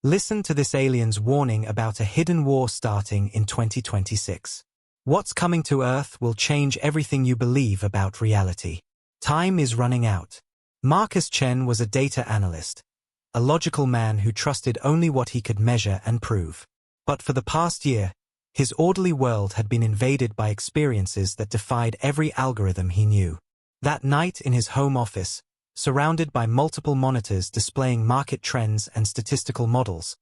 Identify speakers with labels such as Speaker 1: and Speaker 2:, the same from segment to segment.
Speaker 1: Listen to this alien's warning about a hidden war starting in 2026. What's coming to Earth will change everything you believe about reality. Time is running out. Marcus Chen was a data analyst, a logical man who trusted only what he could measure and prove. But for the past year, his orderly world had been invaded by experiences that defied every algorithm he knew. That night in his home office, surrounded by multiple monitors displaying market trends and statistical models,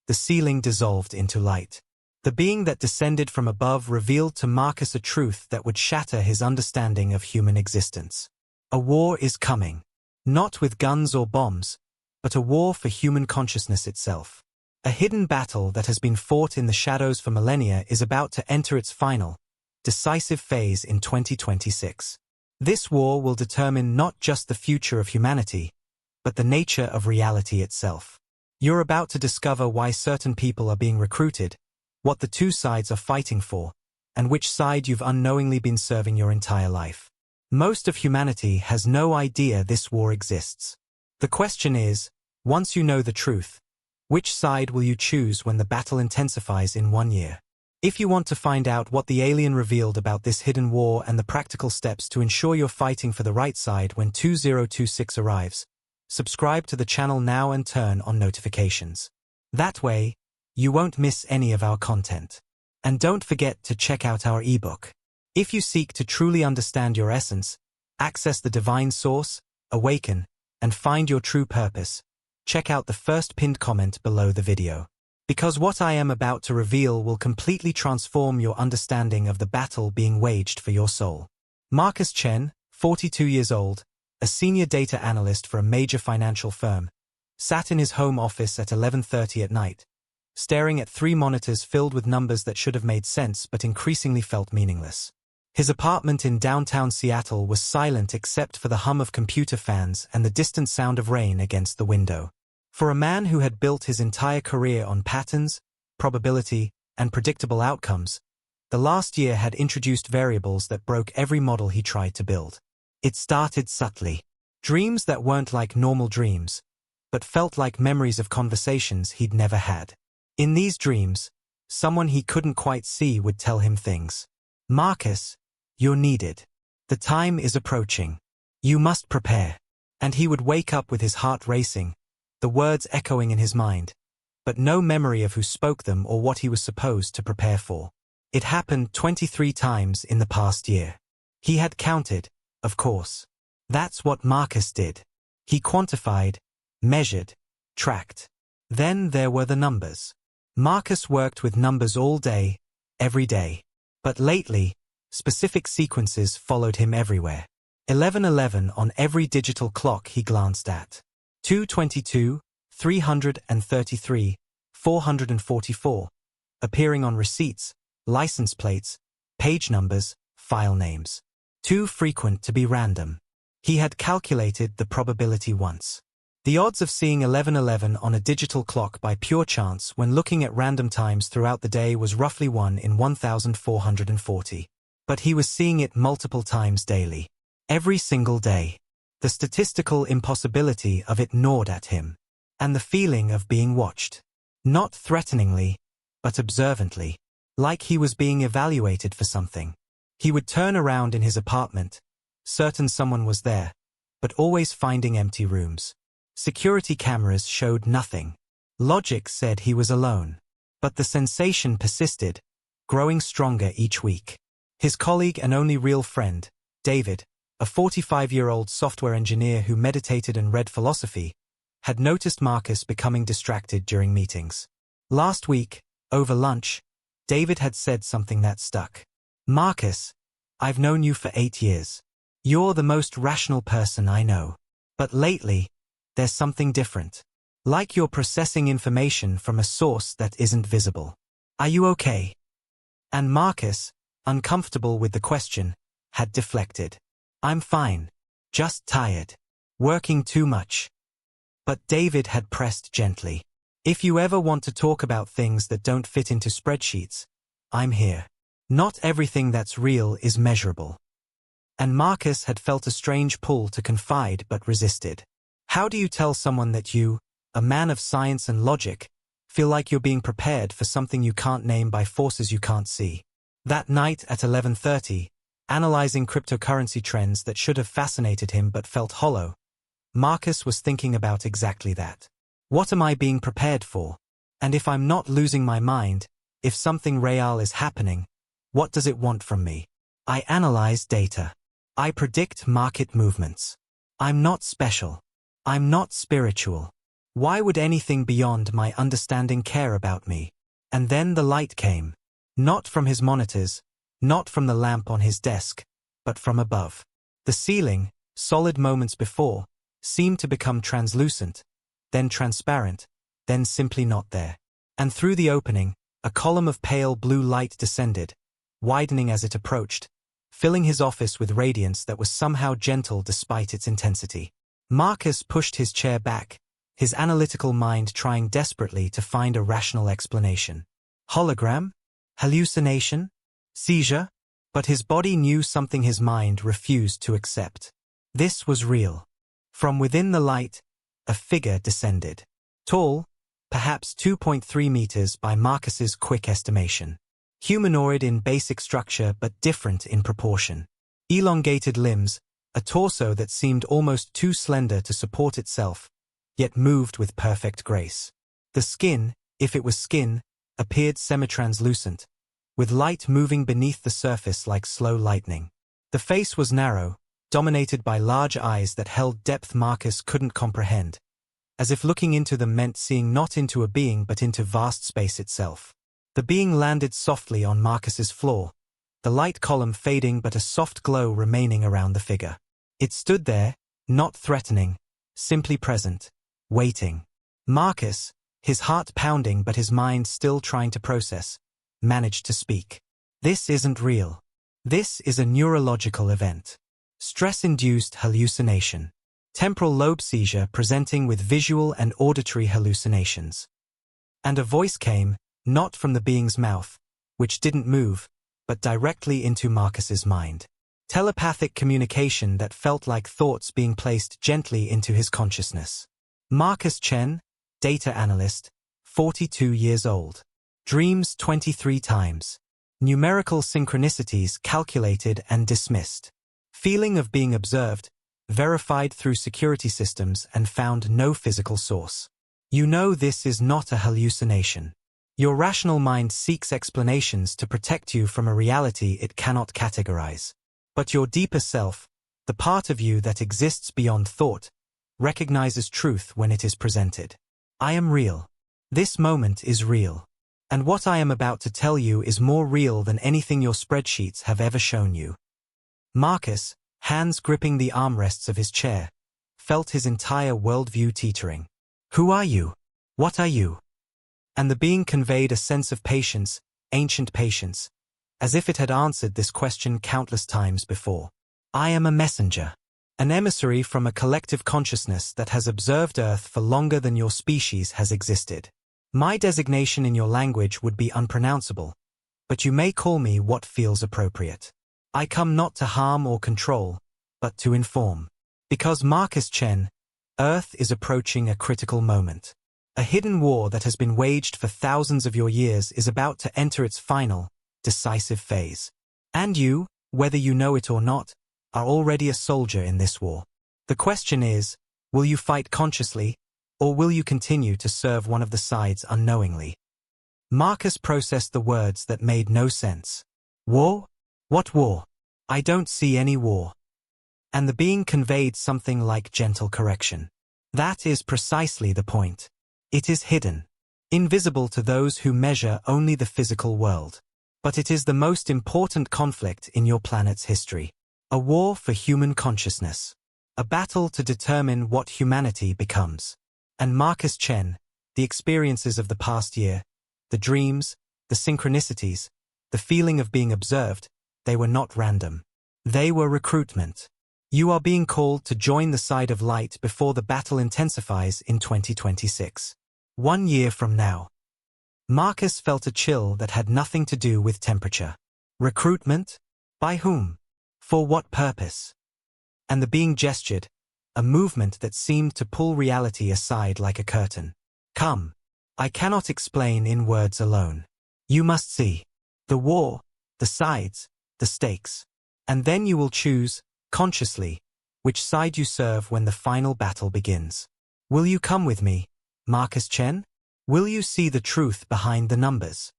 Speaker 1: the ceiling dissolved into light. The being that descended from above revealed to Marcus a truth that would shatter his understanding of human existence. A war is coming. Not with guns or bombs, but a war for human consciousness itself. A hidden battle that has been fought in the shadows for millennia is about to enter its final, decisive phase in 2026. This war will determine not just the future of humanity, but the nature of reality itself. You're about to discover why certain people are being recruited, what the two sides are fighting for, and which side you've unknowingly been serving your entire life. Most of humanity has no idea this war exists. The question is, once you know the truth, which side will you choose when the battle intensifies in 1 year? If you want to find out what the alien revealed about this hidden war and the practical steps to ensure you're fighting for the right side when 2026 arrives, subscribe to the channel now and turn on notifications. That way, you won't miss any of our content. And don't forget to check out our ebook. If you seek to truly understand your essence, access the divine source, awaken, and find your true purpose, check out the first pinned comment below the video. Because what I am about to reveal will completely transform your understanding of the battle being waged for your soul. Marcus Chen, 42 years old, a senior data analyst for a major financial firm, sat in his home office at 11:30 at night, staring at 3 monitors filled with numbers that should have made sense but increasingly felt meaningless. His apartment in downtown Seattle was silent except for the hum of computer fans and the distant sound of rain against the window. For a man who had built his entire career on patterns, probability, and predictable outcomes, the last year had introduced variables that broke every model he tried to build. It started subtly. Dreams that weren't like normal dreams, but felt like memories of conversations he'd never had. In these dreams, someone he couldn't quite see would tell him things. Marcus, you're needed. The time is approaching. You must prepare. And he would wake up with his heart racing, the words echoing in his mind, but no memory of who spoke them or what he was supposed to prepare for. It happened 23 times in the past year. He had counted, of course. That's what Marcus did. He quantified, measured, tracked. Then there were the numbers. Marcus worked with numbers all day, every day. But lately, specific sequences followed him everywhere. 11:11 on every digital clock he glanced at. 222, 333, 444, appearing on receipts, license plates, page numbers, file names. Too frequent to be random. He had calculated the probability once. The odds of seeing 11:11 on a digital clock by pure chance when looking at random times throughout the day was roughly 1 in 1,440. But he was seeing it multiple times daily. Every single day. The statistical impossibility of it gnawed at him. And the feeling of being watched. Not threateningly, but observantly. Like he was being evaluated for something. He would turn around in his apartment, certain someone was there, but always finding empty rooms. Security cameras showed nothing. Logic said he was alone. But the sensation persisted, growing stronger each week. His colleague and only real friend, David, a 45-year-old software engineer who meditated and read philosophy, had noticed Marcus becoming distracted during meetings. Last week, over lunch, David had said something that stuck. Marcus, I've known you for 8 years. You're the most rational person I know. But lately, there's something different. Like you're processing information from a source that isn't visible. Are you okay? And Marcus, uncomfortable with the question, had deflected. I'm fine. Just tired. Working too much. But David had pressed gently. If you ever want to talk about things that don't fit into spreadsheets, I'm here. Not everything that's real is measurable. And Marcus had felt a strange pull to confide but resisted. How do you tell someone that you, a man of science and logic, feel like you're being prepared for something you can't name by forces you can't see. That night at 11:30, analyzing cryptocurrency trends that should have fascinated him but felt hollow, Marcus was thinking about exactly that. What am I being prepared for? And if I'm not losing my mind, if something real is happening, what does it want from me? I analyze data. I predict market movements. I'm not special. I'm not spiritual. Why would anything beyond my understanding care about me? And then the light came. Not from his monitors, not from the lamp on his desk, but from above. The ceiling, solid moments before, seemed to become translucent, then transparent, then simply not there. And through the opening, a column of pale blue light descended, widening as it approached, filling his office with radiance that was somehow gentle despite its intensity. Marcus pushed his chair back, his analytical mind trying desperately to find a rational explanation. Hologram? Hallucination? Seizure? But his body knew something his mind refused to accept. This was real. From within the light, a figure descended. Tall, perhaps 2.3 meters by Marcus's quick estimation. Humanoid in basic structure but different in proportion. Elongated limbs, a torso that seemed almost too slender to support itself, yet moved with perfect grace. The skin, if it was skin, appeared semi-translucent, with light moving beneath the surface like slow lightning. The face was narrow, dominated by large eyes that held depth Marcus couldn't comprehend, as if looking into them meant seeing not into a being but into vast space itself. The being landed softly on Marcus's floor, the light column fading but a soft glow remaining around the figure. It stood there, not threatening, simply present, waiting. Marcus, his heart pounding but his mind still trying to process, managed to speak. This isn't real. This is a neurological event. Stress-induced hallucination. Temporal lobe seizure presenting with visual and auditory hallucinations. And a voice came, not from the being's mouth, which didn't move, but directly into Marcus's mind. Telepathic communication that felt like thoughts being placed gently into his consciousness. Marcus Chen, data analyst, 42 years old. Dreams 23 times. Numerical synchronicities calculated and dismissed. Feeling of being observed, verified through security systems and found no physical source. You know this is not a hallucination. Your rational mind seeks explanations to protect you from a reality it cannot categorize. But your deeper self, the part of you that exists beyond thought, recognizes truth when it is presented. I am real. This moment is real. And what I am about to tell you is more real than anything your spreadsheets have ever shown you. Marcus, hands gripping the armrests of his chair, felt his entire worldview teetering. Who are you? What are you? And the being conveyed a sense of patience, ancient patience, as if it had answered this question countless times before. I am a messenger, an emissary from a collective consciousness that has observed Earth for longer than your species has existed. My designation in your language would be unpronounceable, but you may call me what feels appropriate. I come not to harm or control, but to inform. Because Marcus Chen, Earth is approaching a critical moment. A hidden war that has been waged for thousands of your years is about to enter its final, decisive phase. And you, whether you know it or not, are already a soldier in this war. The question is, will you fight consciously, or will you continue to serve one of the sides unknowingly? Marcus processed the words that made no sense. War? What war? I don't see any war. And the being conveyed something like gentle correction. That is precisely the point. It is hidden, invisible to those who measure only the physical world. But it is the most important conflict in your planet's history. A war for human consciousness. A battle to determine what humanity becomes. And Marcus Chen, the experiences of the past year, the dreams, the synchronicities, the feeling of being observed, they were not random. They were recruitment. You are being called to join the side of light before the battle intensifies in 2026. 1 year from now. Marcus felt a chill that had nothing to do with temperature. Recruitment? By whom? For what purpose? And the being gestured, a movement that seemed to pull reality aside like a curtain. Come. I cannot explain in words alone. You must see the war, the sides, the stakes. And then you will choose, consciously, which side you serve when the final battle begins. Will you come with me, Marcus Chen? Will you see the truth behind the numbers?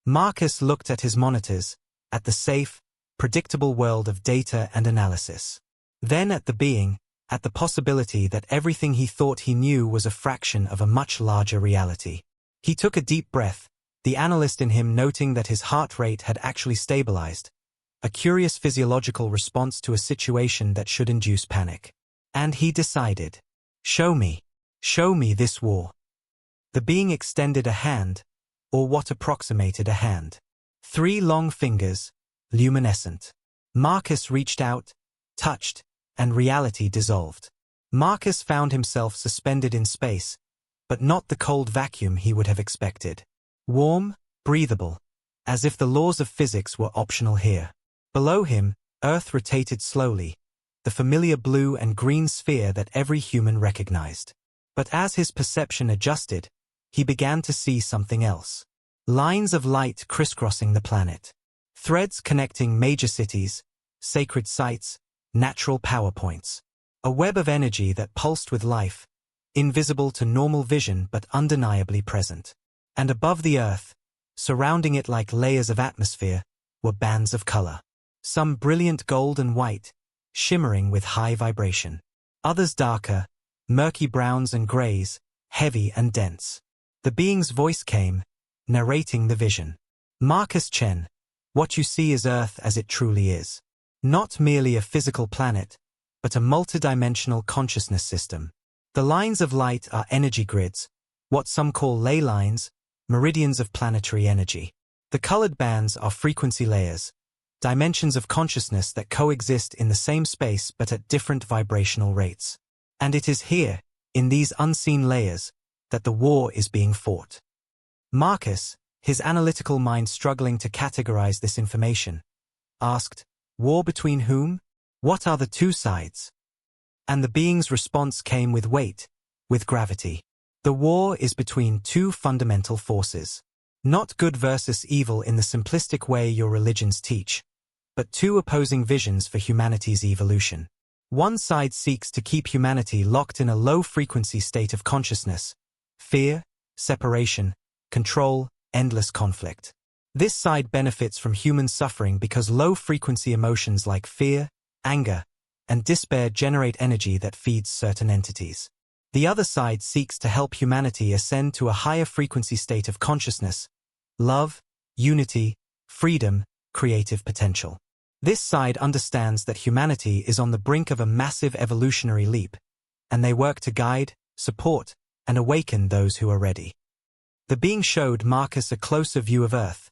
Speaker 1: Marcus looked at his monitors, at the safe, predictable world of data and analysis. Then at the being, at the possibility that everything he thought he knew was a fraction of a much larger reality. He took a deep breath, the analyst in him noting that his heart rate had actually stabilized, a curious physiological response to a situation that should induce panic. And he decided, show me this war. The being extended a hand, or what approximated a hand. 3 long fingers, luminescent. Marcus reached out, touched, and reality dissolved. Marcus found himself suspended in space, but not the cold vacuum he would have expected. Warm, breathable, as if the laws of physics were optional here. Below him, Earth rotated slowly, the familiar blue and green sphere that every human recognized. But as his perception adjusted, he began to see something else. Lines of light crisscrossing the planet. Threads connecting major cities, sacred sites, natural power points. A web of energy that pulsed with life, invisible to normal vision but undeniably present. And above the Earth, surrounding it like layers of atmosphere, were bands of color. Some brilliant gold and white, shimmering with high vibration. Others darker, murky browns and grays, heavy and dense. The being's voice came, narrating the vision. Marcus Chen, what you see is Earth as it truly is. Not merely a physical planet, but a multidimensional consciousness system. The lines of light are energy grids, what some call ley lines, meridians of planetary energy. The colored bands are frequency layers, dimensions of consciousness that coexist in the same space but at different vibrational rates. And it is here, in these unseen layers, that the war is being fought. Marcus, his analytical mind struggling to categorize this information, asked, war between whom? What are the 2 sides? And the being's response came with weight, with gravity. The war is between 2 fundamental forces. Not good versus evil in the simplistic way your religions teach, but 2 opposing visions for humanity's evolution. One side seeks to keep humanity locked in a low-frequency state of consciousness, fear, separation, control, endless conflict. This side benefits from human suffering because low-frequency emotions like fear, anger, and despair generate energy that feeds certain entities. The other side seeks to help humanity ascend to a higher frequency state of consciousness, love, unity, freedom, creative potential. This side understands that humanity is on the brink of a massive evolutionary leap, and they work to guide, support, and awaken those who are ready. The being showed Marcus a closer view of Earth,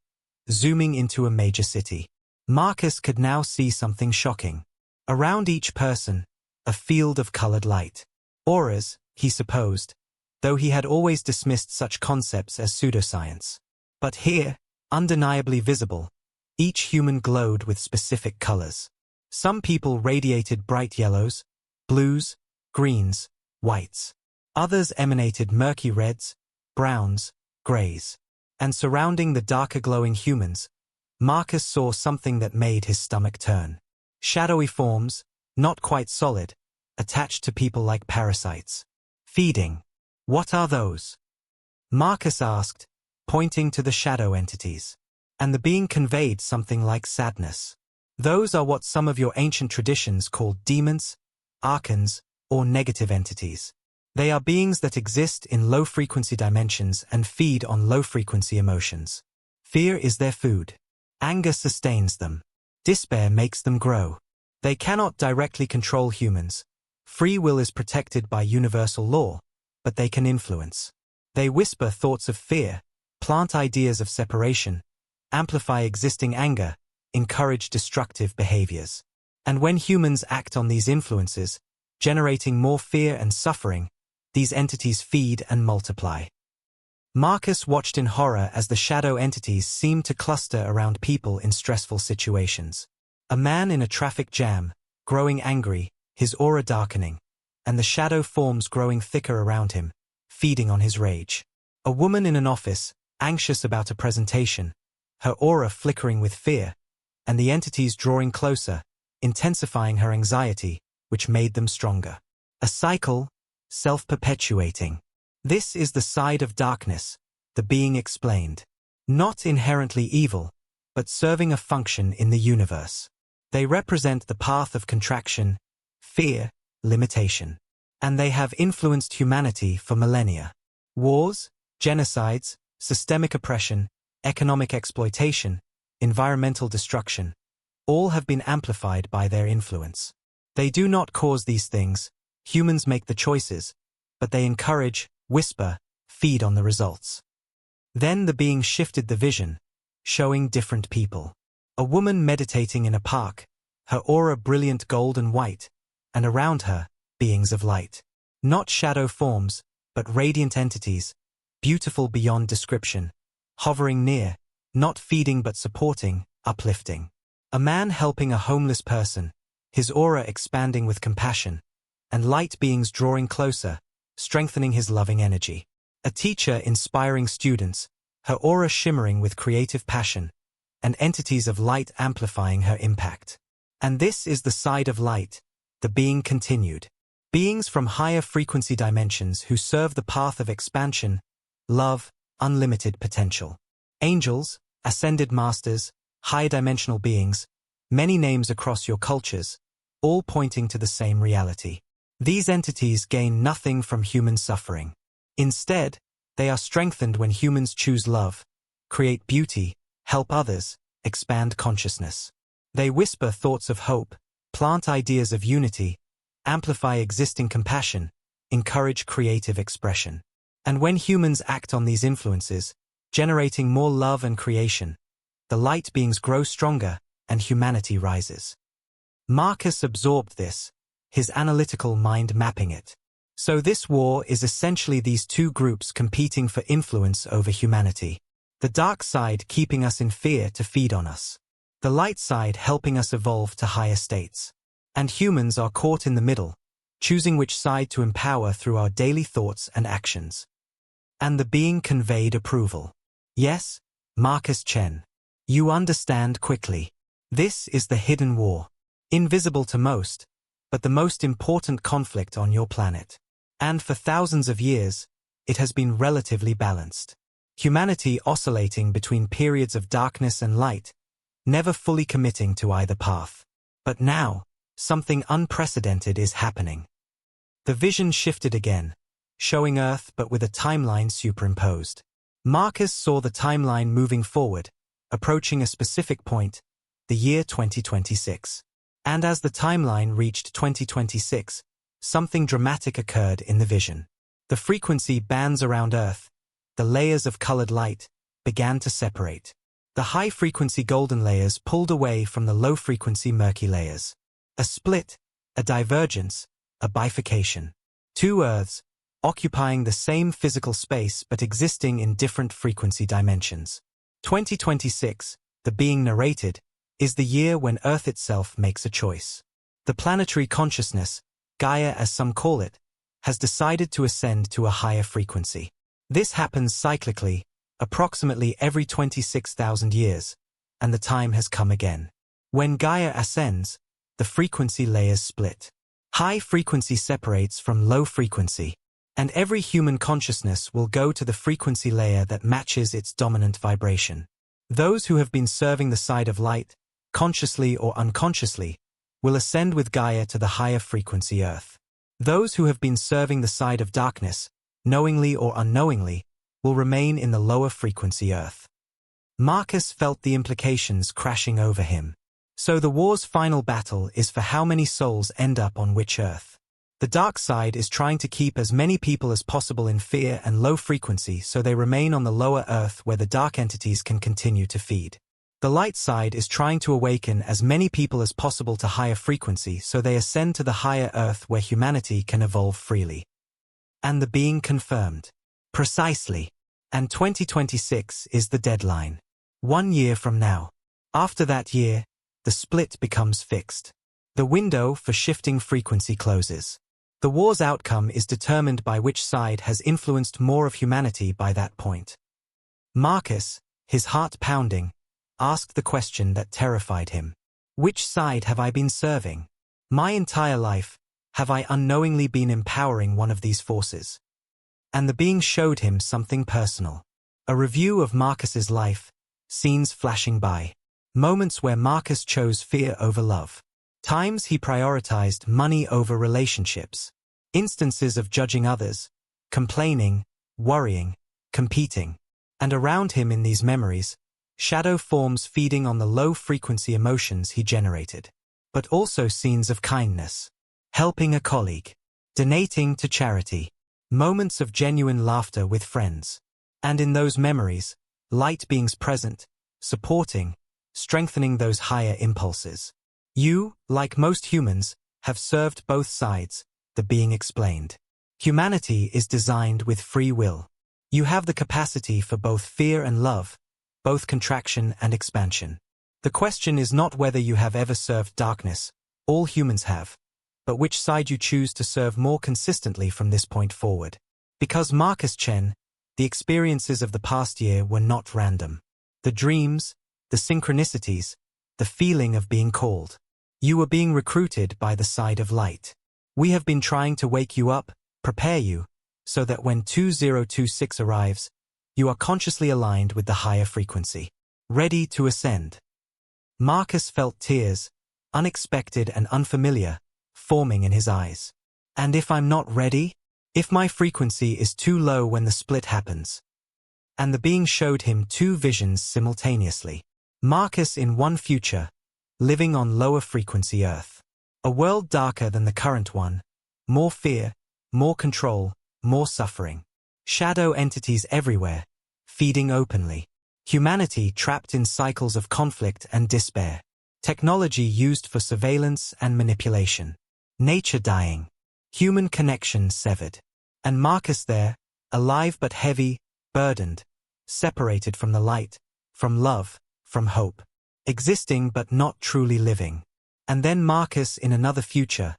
Speaker 1: zooming into a major city. Marcus could now see something shocking. Around each person, a field of colored light. Auras, he supposed, though he had always dismissed such concepts as pseudoscience. But here, undeniably visible, each human glowed with specific colors. Some people radiated bright yellows, blues, greens, whites. Others emanated murky reds, browns, grays. And surrounding the darker glowing humans, Marcus saw something that made his stomach turn. Shadowy forms, not quite solid, attached to people like parasites. Feeding. What are those? Marcus asked, pointing to the shadow entities. And the being conveyed something like sadness. Those are what some of your ancient traditions called demons, archons, or negative entities. They are beings that exist in low-frequency dimensions and feed on low-frequency emotions. Fear is their food. Anger sustains them. Despair makes them grow. They cannot directly control humans. Free will is protected by universal law, but they can influence. They whisper thoughts of fear, plant ideas of separation, amplify existing anger, encourage destructive behaviors. And when humans act on these influences, generating more fear and suffering, these entities feed and multiply. Marcus watched in horror as the shadow entities seemed to cluster around people in stressful situations. A man in a traffic jam, growing angry, his aura darkening, and the shadow forms growing thicker around him, feeding on his rage. A woman in an office, anxious about a presentation, her aura flickering with fear, and the entities drawing closer, intensifying her anxiety, which made them stronger. A cycle, self-perpetuating. This is the side of darkness, the being explained. Not inherently evil, but serving a function in the universe. They represent the path of contraction, fear, limitation. And they have influenced humanity for millennia. Wars, genocides, systemic oppression, economic exploitation, environmental destruction, all have been amplified by their influence. They do not cause these things, humans make the choices, but they encourage, whisper, feed on the results. Then the being shifted the vision, showing different people. A woman meditating in a park, her aura brilliant gold and white, and around her, beings of light. Not shadow forms, but radiant entities, beautiful beyond description, hovering near, not feeding but supporting, uplifting. A man helping a homeless person, his aura expanding with compassion, and light beings drawing closer, strengthening his loving energy. A teacher inspiring students, her aura shimmering with creative passion, and entities of light amplifying her impact. And this is the side of light, the being continued. Beings from higher frequency dimensions who serve the path of expansion, love, unlimited potential. Angels, ascended masters, high-dimensional beings, many names across your cultures, all pointing to the same reality. These entities gain nothing from human suffering. Instead, they are strengthened when humans choose love, create beauty, help others, expand consciousness. They whisper thoughts of hope, plant ideas of unity, amplify existing compassion, encourage creative expression. And when humans act on these influences, generating more love and creation, the light beings grow stronger and humanity rises. Marcus absorbed this, his analytical mind mapping it. So this war is essentially these two groups competing for influence over humanity. The dark side keeping us in fear to feed on us. The light side helping us evolve to higher states. And humans are caught in the middle, choosing which side to empower through our daily thoughts and actions. And the being conveyed approval. Yes, Marcus Chen. You understand quickly. This is the hidden war. Invisible to most, but the most important conflict on your planet. And for thousands of years, it has been relatively balanced. Humanity oscillating between periods of darkness and light, never fully committing to either path. But now, something unprecedented is happening. The vision shifted again, showing Earth but with a timeline superimposed. Marcus saw the timeline moving forward, approaching a specific point, the year 2026. And as the timeline reached 2026, something dramatic occurred in the vision. The frequency bands around Earth, the layers of colored light, began to separate. The high-frequency golden layers pulled away from the low-frequency murky layers. A split, a divergence, a bifurcation. Two Earths, occupying the same physical space but existing in different frequency dimensions. 2026, the being narrated, is the year when Earth itself makes a choice. The planetary consciousness, Gaia as some call it, has decided to ascend to a higher frequency. This happens cyclically, approximately every 26,000 years, and the time has come again. When Gaia ascends, the frequency layers split. High frequency separates from low frequency, and every human consciousness will go to the frequency layer that matches its dominant vibration. Those who have been serving the side of light, consciously or unconsciously, will ascend with Gaia to the higher frequency Earth. Those who have been serving the side of darkness, knowingly or unknowingly, will remain in the lower frequency Earth. Marcus felt the implications crashing over him. So the war's final battle is for how many souls end up on which Earth. The dark side is trying to keep as many people as possible in fear and low frequency so they remain on the lower Earth where the dark entities can continue to feed. The light side is trying to awaken as many people as possible to higher frequency so they ascend to the higher Earth where humanity can evolve freely. And the being confirmed. Precisely. And 2026 is the deadline. 1 year from now. After that year, the split becomes fixed. The window for shifting frequency closes. The war's outcome is determined by which side has influenced more of humanity by that point. Marcus, his heart pounding, asked the question that terrified him. Which side have I been serving? My entire life, have I unknowingly been empowering one of these forces? And the being showed him something personal. A review of Marcus's life, scenes flashing by. Moments where Marcus chose fear over love. Times he prioritized money over relationships. Instances of judging others, complaining, worrying, competing. And around him in these memories, shadow forms feeding on the low-frequency emotions he generated. But also scenes of kindness. Helping a colleague. Donating to charity. Moments of genuine laughter with friends. And in those memories, light beings present, supporting, strengthening those higher impulses. You, like most humans, have served both sides, the being explained. Humanity is designed with free will. You have the capacity for both fear and love, both contraction and expansion. The question is not whether you have ever served darkness, all humans have, but which side you choose to serve more consistently from this point forward. Because Marcus Chen, the experiences of the past year were not random. The dreams, the synchronicities, the feeling of being called. You were being recruited by the side of light. We have been trying to wake you up, prepare you, so that when 2026 arrives, you are consciously aligned with the higher frequency, ready to ascend. Marcus felt tears, unexpected and unfamiliar, forming in his eyes. And if I'm not ready? If my frequency is too low when the split happens? And the being showed him two visions simultaneously. Marcus in one future, living on lower frequency Earth. A world darker than the current one, more fear, more control, more suffering. Shadow entities everywhere, feeding openly. Humanity trapped in cycles of conflict and despair. Technology used for surveillance and manipulation. Nature dying. Human connection severed. And Marcus there, alive but heavy, burdened, separated from the light, from love, from hope. Existing but not truly living. And then Marcus in another future,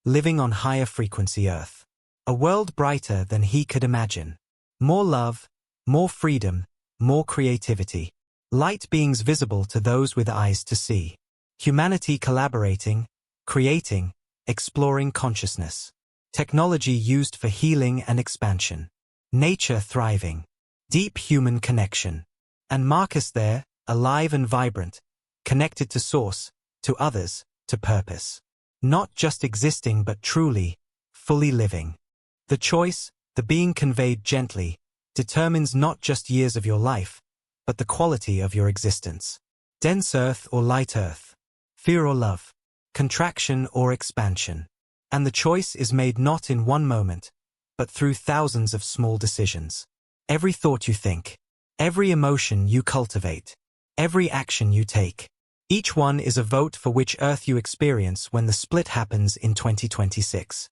Speaker 1: living on higher frequency Earth. A world brighter than he could imagine. More love, more freedom, more creativity. Light beings visible to those with eyes to see. Humanity collaborating, creating, exploring consciousness. Technology used for healing and expansion. Nature thriving. Deep human connection. And Marcus there, alive and vibrant, connected to source, to others, to purpose. Not just existing but truly, fully living. The choice, the being conveyed gently, determines not just years of your life, but the quality of your existence. Dense earth or light earth. Fear or love. Contraction or expansion. And the choice is made not in one moment, but through thousands of small decisions. Every thought you think. Every emotion you cultivate. Every action you take. Each one is a vote for which earth you experience when the split happens in 2026.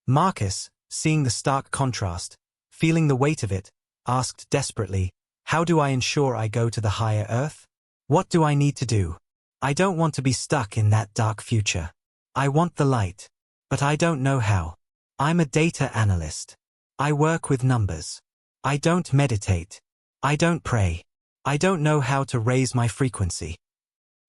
Speaker 1: Marcus, seeing the stark contrast, feeling the weight of it, asked desperately, how do I ensure I go to the higher earth? What do I need to do? I don't want to be stuck in that dark future. I want the light. But I don't know how. I'm a data analyst. I work with numbers. I don't meditate. I don't pray. I don't know how to raise my frequency.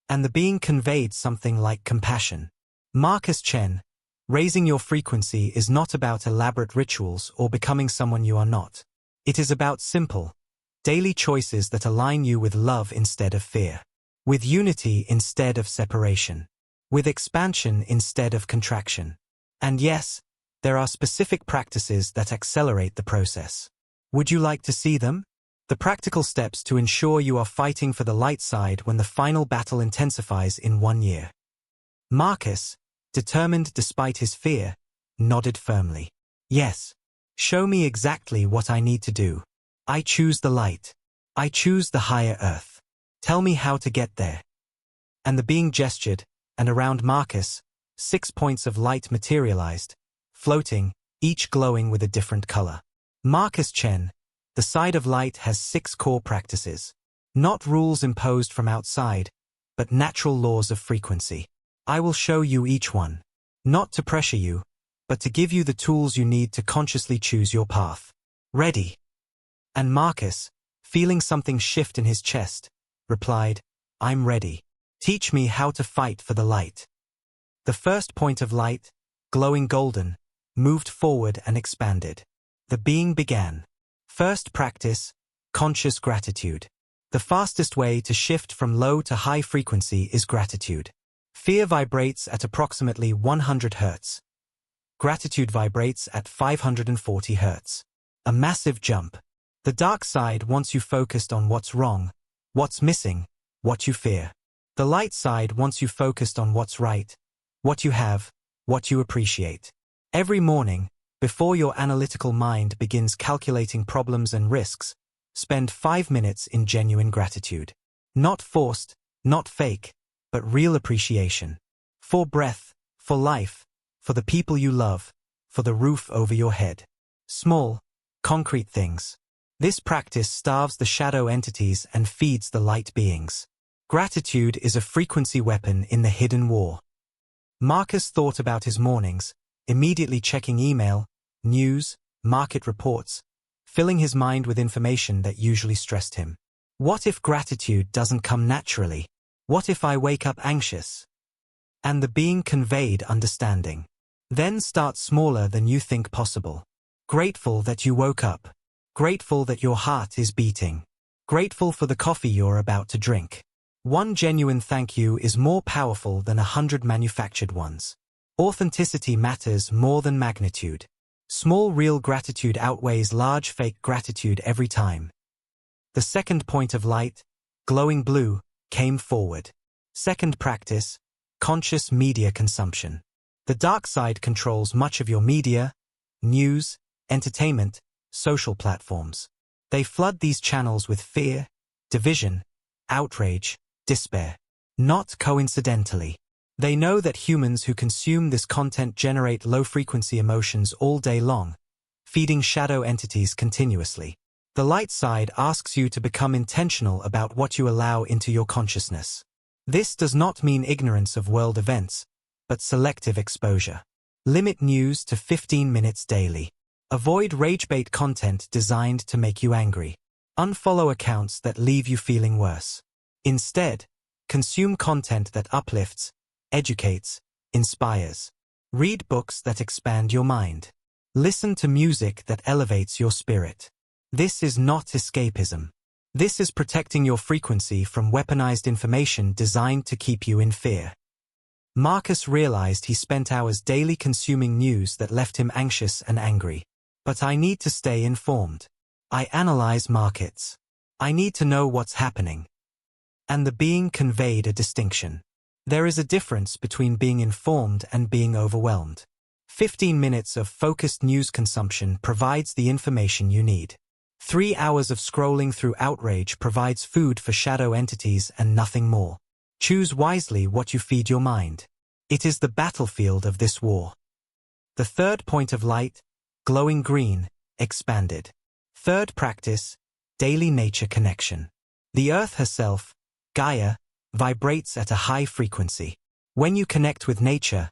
Speaker 1: And the being conveyed something like compassion. Marcus Chen, raising your frequency is not about elaborate rituals or becoming someone you are not. It is about simple, daily choices that align you with love instead of fear. With unity instead of separation. With expansion instead of contraction. And yes, there are specific practices that accelerate the process. Would you like to see them? The practical steps to ensure you are fighting for the light side when the final battle intensifies in 1 year. Marcus, determined despite his fear, nodded firmly. Yes. Show me exactly what I need to do. I choose the light. I choose the higher earth. Tell me how to get there. And the being gestured, and around Marcus, 6 points of light materialized, floating, each glowing with a different color. Marcus Chen, the side of light has 6 core practices. Not rules imposed from outside, but natural laws of frequency. I will show you each one. Not to pressure you, but to give you the tools you need to consciously choose your path. Ready? And Marcus, feeling something shift in his chest, replied, I'm ready. Teach me how to fight for the light. The first point of light, glowing golden, moved forward and expanded. The being began. First practice, conscious gratitude. The fastest way to shift from low to high frequency is gratitude. Fear vibrates at approximately 100 Hz. Gratitude vibrates at 540 Hz. A massive jump. The dark side wants you focused on what's wrong, what's missing, what you fear. The light side wants you focused on what's right, what you have, what you appreciate. Every morning, before your analytical mind begins calculating problems and risks, spend 5 minutes in genuine gratitude. Not forced, not fake, but real appreciation. For breath, for life, for the people you love, for the roof over your head. Small, concrete things. This practice starves the shadow entities and feeds the light beings. Gratitude is a frequency weapon in the hidden war. Marcus thought about his mornings, immediately checking email, news, market reports, filling his mind with information that usually stressed him. What if gratitude doesn't come naturally? What if I wake up anxious? And the being conveyed understanding. Then start smaller than you think possible. Grateful that you woke up. Grateful that your heart is beating. Grateful for the coffee you're about to drink. One genuine thank you is more powerful than 100 manufactured ones. Authenticity matters more than magnitude. Small real gratitude outweighs large fake gratitude every time. The second point of light, glowing blue, came forward. Second practice, conscious media consumption. The dark side controls much of your media, news, entertainment, social platforms. They flood these channels with fear, division, outrage, despair. Not coincidentally. They know that humans who consume this content generate low-frequency emotions all day long, feeding shadow entities continuously. The light side asks you to become intentional about what you allow into your consciousness. This does not mean ignorance of world events, but selective exposure. Limit news to 15 minutes daily. Avoid rage-bait content designed to make you angry. Unfollow accounts that leave you feeling worse. Instead, consume content that uplifts, educates, inspires. Read books that expand your mind. Listen to music that elevates your spirit. This is not escapism. This is protecting your frequency from weaponized information designed to keep you in fear. Marcus realized he spent hours daily consuming news that left him anxious and angry. But I need to stay informed. I analyze markets. I need to know what's happening. And the being conveyed a distinction. There is a difference between being informed and being overwhelmed. 15 minutes of focused news consumption provides the information you need. 3 hours of scrolling through outrage provides food for shadow entities and nothing more. Choose wisely what you feed your mind. It is the battlefield of this war. The third point of light, glowing green, expanded. Third practice, daily nature connection. The earth herself, Gaia, vibrates at a high frequency. When you connect with nature,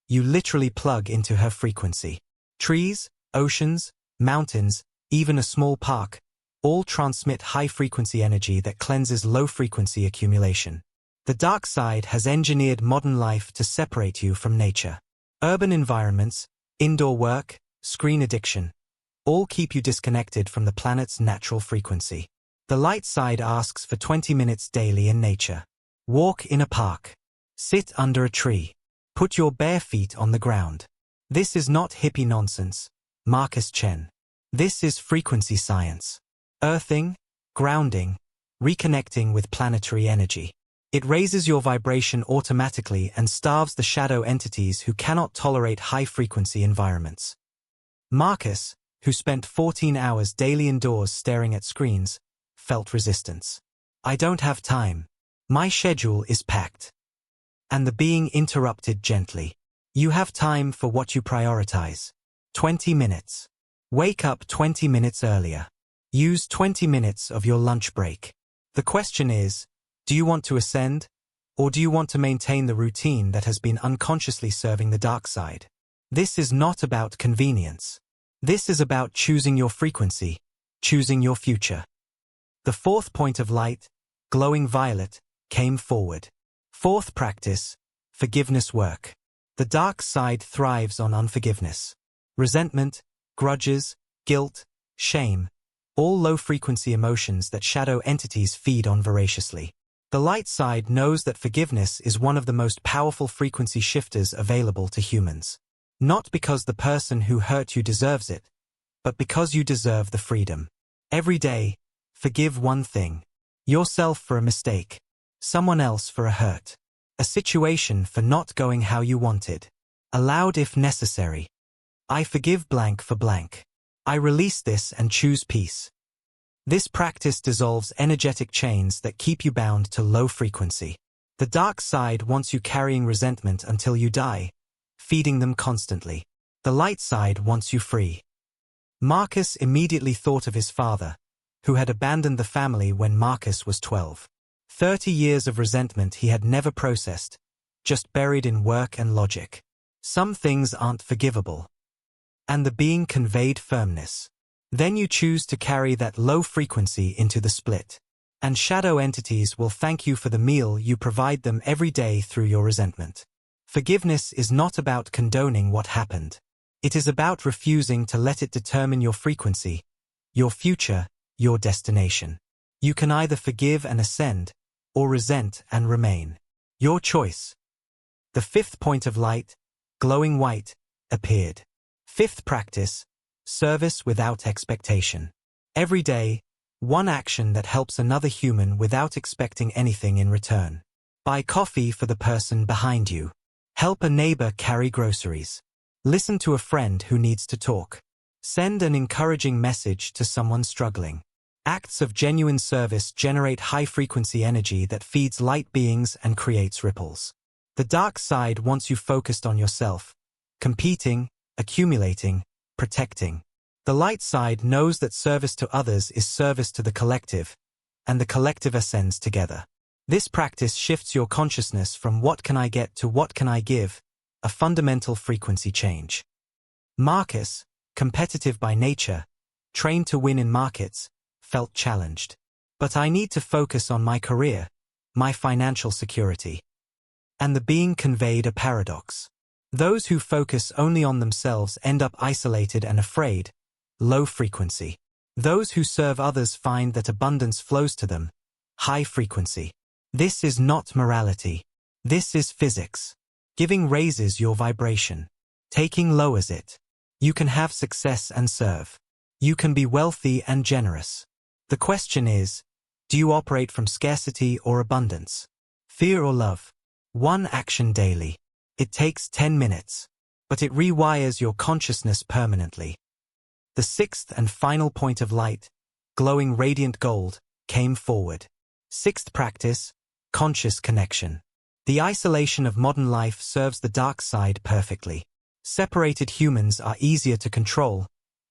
Speaker 1: you literally plug into her frequency. Trees, oceans, mountains, even a small park, all transmit high-frequency energy that cleanses low-frequency accumulation. The dark side has engineered modern life to separate you from nature. Urban environments, indoor work, screen addiction, all keep you disconnected from the planet's natural frequency. The light side asks for 20 minutes daily in nature. Walk in a park. Sit under a tree. Put your bare feet on the ground. This is not hippie nonsense, Marcus Chen. This is frequency science. Earthing, grounding, reconnecting with planetary energy. It raises your vibration automatically and starves the shadow entities who cannot tolerate high-frequency environments. Marcus, who spent 14 hours daily indoors staring at screens, felt resistance. I don't have time. My schedule is packed. And the being interrupted gently. You have time for what you prioritize. 20 minutes. Wake up 20 minutes earlier. Use 20 minutes of your lunch break. The question is, do you want to ascend, or do you want to maintain the routine that has been unconsciously serving the dark side? This is not about convenience. This is about choosing your frequency, choosing your future. The fourth point of light, glowing violet, came forward. Fourth practice, forgiveness work. The dark side thrives on unforgiveness. Resentment, grudges, guilt, shame, all low-frequency emotions that shadow entities feed on voraciously. The light side knows that forgiveness is one of the most powerful frequency shifters available to humans. Not because the person who hurt you deserves it, but because you deserve the freedom. Every day, forgive one thing. Yourself for a mistake. Someone else for a hurt. A situation for not going how you wanted. Aloud if necessary. I forgive blank for blank. I release this and choose peace. This practice dissolves energetic chains that keep you bound to low frequency. The dark side wants you carrying resentment until you die, feeding them constantly. The light side wants you free. Marcus immediately thought of his father, who had abandoned the family when Marcus was 12. 30 years of resentment he had never processed, just buried in work and logic. Some things aren't forgivable. And the being conveyed firmness. Then you choose to carry that low frequency into the split. And shadow entities will thank you for the meal you provide them every day through your resentment. Forgiveness is not about condoning what happened. It is about refusing to let it determine your frequency, your future, your destination. You can either forgive and ascend, or resent and remain. Your choice. The fifth point of light, glowing white, appeared. Fifth practice, service without expectation. Every day, one action that helps another human without expecting anything in return. Buy coffee for the person behind you. Help a neighbor carry groceries. Listen to a friend who needs to talk. Send an encouraging message to someone struggling. Acts of genuine service generate high-frequency energy that feeds light beings and creates ripples. The dark side wants you focused on yourself, competing, accumulating, protecting. The light side knows that service to others is service to the collective, and the collective ascends together. This practice shifts your consciousness from what can I get to what can I give, a fundamental frequency change. Marcus, competitive by nature, trained to win in markets, felt challenged. But I need to focus on my career, my financial security. And the being conveyed a paradox. Those who focus only on themselves end up isolated and afraid, low frequency. Those who serve others find that abundance flows to them, high frequency. This is not morality. This is physics. Giving raises your vibration. Taking lowers it. You can have success and serve. You can be wealthy and generous. The question is, do you operate from scarcity or abundance? Fear or love? One action daily. It takes 10 minutes, but it rewires your consciousness permanently. The sixth and final point of light, glowing radiant gold, came forward. Sixth practice, conscious connection. The isolation of modern life serves the dark side perfectly. Separated humans are easier to control,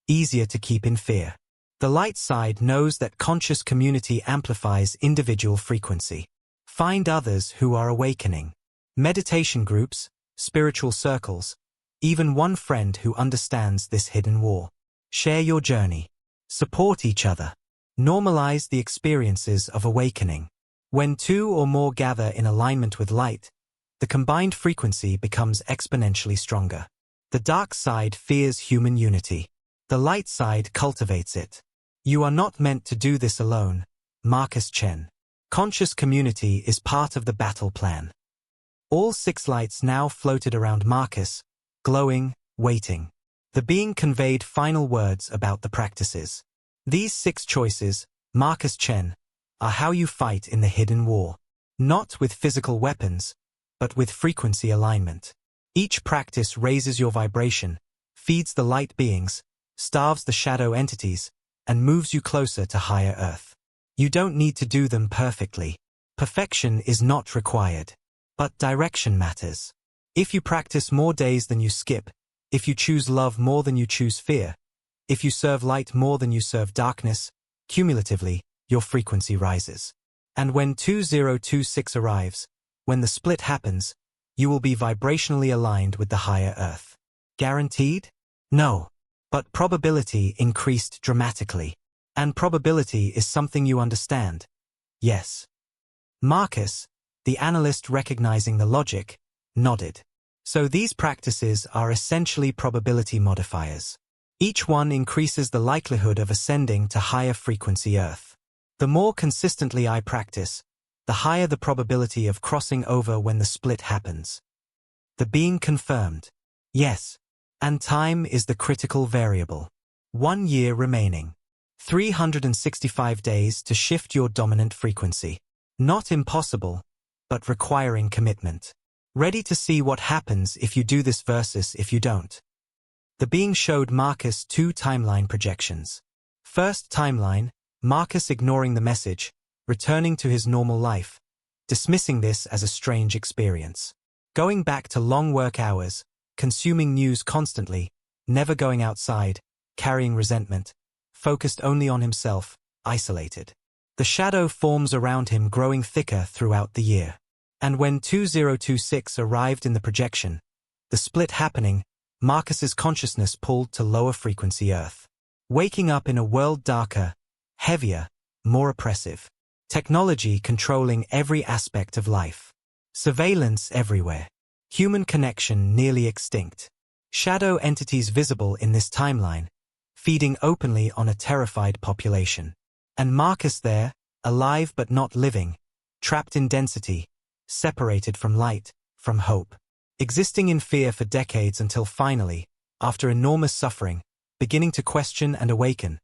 Speaker 1: easier to keep in fear. The light side knows that conscious community amplifies individual frequency. Find others who are awakening. Meditation groups, spiritual circles, even one friend who understands this hidden war. Share your journey. Support each other. Normalize the experiences of awakening. When two or more gather in alignment with light, the combined frequency becomes exponentially stronger. The dark side fears human unity. The light side cultivates it. You are not meant to do this alone, Marcus Chen. Conscious community is part of the battle plan. All 6 lights now floated around Marcus, glowing, waiting. The being conveyed final words about the practices. These 6 choices, Marcus Chen, are how you fight in the hidden war. Not with physical weapons, but with frequency alignment. Each practice raises your vibration, feeds the light beings, starves the shadow entities, and moves you closer to higher earth. You don't need to do them perfectly. Perfection is not required. But direction matters. If you practice more days than you skip, if you choose love more than you choose fear, if you serve light more than you serve darkness, cumulatively, your frequency rises. And when 2026 arrives, when the split happens, you will be vibrationally aligned with the higher earth. Guaranteed? No. But probability increased dramatically. And probability is something you understand. Yes. Marcus, the analyst recognizing the logic, nodded. So these practices are essentially probability modifiers. Each one increases the likelihood of ascending to higher frequency Earth. The more consistently I practice, the higher the probability of crossing over when the split happens. The being confirmed. Yes. And time is the critical variable. 1 year remaining. 365 days to shift your dominant frequency. Not impossible, but requiring commitment. Ready to see what happens if you do this versus if you don't. The being showed Marcus 2 timeline projections. First timeline, Marcus ignoring the message, returning to his normal life, dismissing this as a strange experience. Going back to long work hours, consuming news constantly, never going outside, carrying resentment, focused only on himself, isolated. The shadow forms around him growing thicker throughout the year. And when 2026 arrived in the projection, the split happening, Marcus's consciousness pulled to lower frequency Earth. Waking up in a world darker, heavier, more oppressive. Technology controlling every aspect of life. Surveillance everywhere. Human connection nearly extinct. Shadow entities visible in this timeline, feeding openly on a terrified population. And Marcus there, alive but not living, trapped in density, separated from light, from hope. Existing in fear for decades until finally, after enormous suffering, beginning to question and awaken,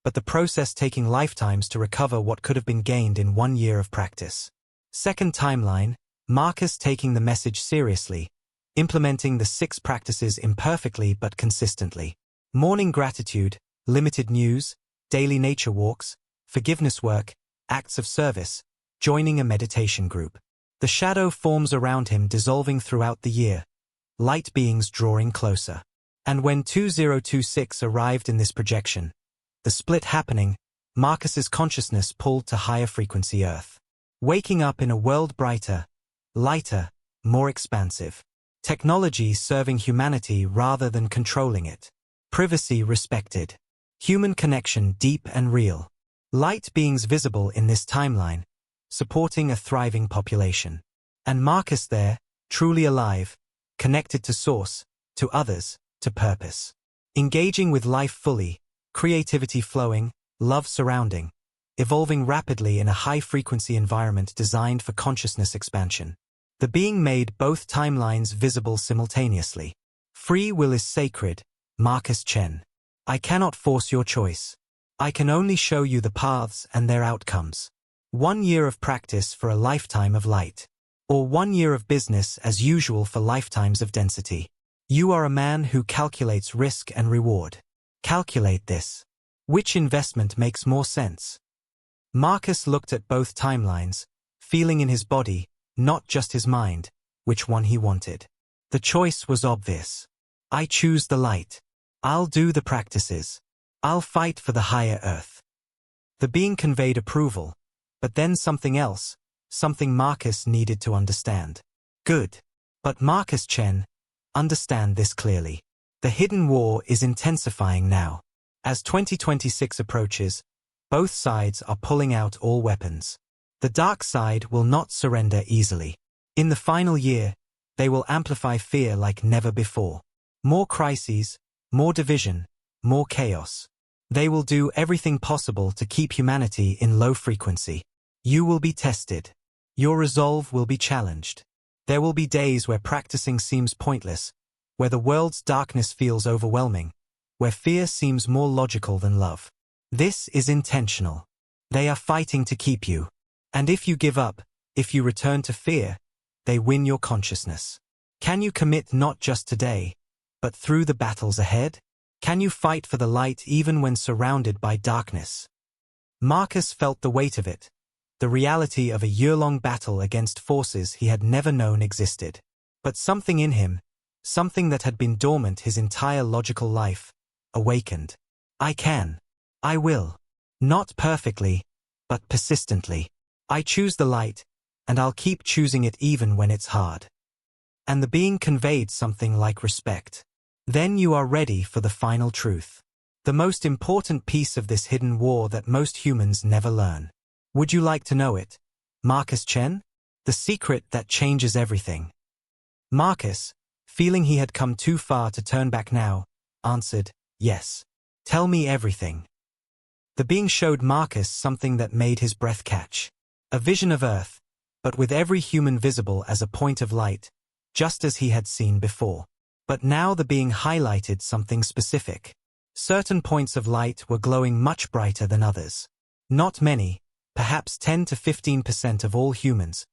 Speaker 1: but the process taking lifetimes to recover what could have been gained in 1 year of practice. Second timeline, Marcus taking the message seriously, implementing the 6 practices imperfectly but consistently. Morning gratitude, limited news, daily nature walks, forgiveness work, acts of service, joining a meditation group. The shadow forms around him dissolving throughout the year, light beings drawing closer. And when 2026 arrived in this projection, the split happening, Marcus's consciousness pulled to higher frequency Earth. Waking up in a world brighter, lighter, more expansive. Technology serving humanity rather than controlling it. Privacy respected. Human connection deep and real. Light beings visible in this timeline, supporting a thriving population. And Marcus there, truly alive, connected to source, to others, to purpose. Engaging with life fully, creativity flowing, love surrounding, evolving rapidly in a high-frequency environment designed for consciousness expansion. The being made both timelines visible simultaneously. Free will is sacred, Marcus Chen. I cannot force your choice. I can only show you the paths and their outcomes. 1 year of practice for a lifetime of light. Or 1 year of business as usual for lifetimes of density. You are a man who calculates risk and reward. Calculate this. Which investment makes more sense? Marcus looked at both timelines, feeling in his body, not just his mind, which one he wanted. The choice was obvious. I choose the light. I'll do the practices. I'll fight for the higher earth. The being conveyed approval, but then something else, something Marcus needed to understand. Good. But Marcus Chen, understand this clearly. The hidden war is intensifying now. As 2026 approaches, both sides are pulling out all weapons. The dark side will not surrender easily. In the final year, they will amplify fear like never before. More crises, more division, more chaos. They will do everything possible to keep humanity in low frequency. You will be tested. Your resolve will be challenged. There will be days where practicing seems pointless, where the world's darkness feels overwhelming, where fear seems more logical than love. This is intentional. They are fighting to keep you. And if you give up, if you return to fear, they win your consciousness. Can you commit not just today, but through the battles ahead? Can you fight for the light even when surrounded by darkness? Marcus felt the weight of it, the reality of a year-long battle against forces he had never known existed. But something in him, something that had been dormant his entire logical life, awakened. I can. I will. Not perfectly, but persistently. I choose the light, and I'll keep choosing it even when it's hard. And the being conveyed something like respect. Then you are ready for the final truth. The most important piece of this hidden war that most humans never learn. Would you like to know it? Marcus Chen? The secret that changes everything. Marcus, feeling he had come too far to turn back now, answered, "Yes. Tell me everything." The being showed Marcus something that made his breath catch. A vision of Earth, but with every human visible as a point of light, just as he had seen before. But now the being highlighted something specific. Certain points of light were glowing much brighter than others. Not many, perhaps 10 to 15% of all humans,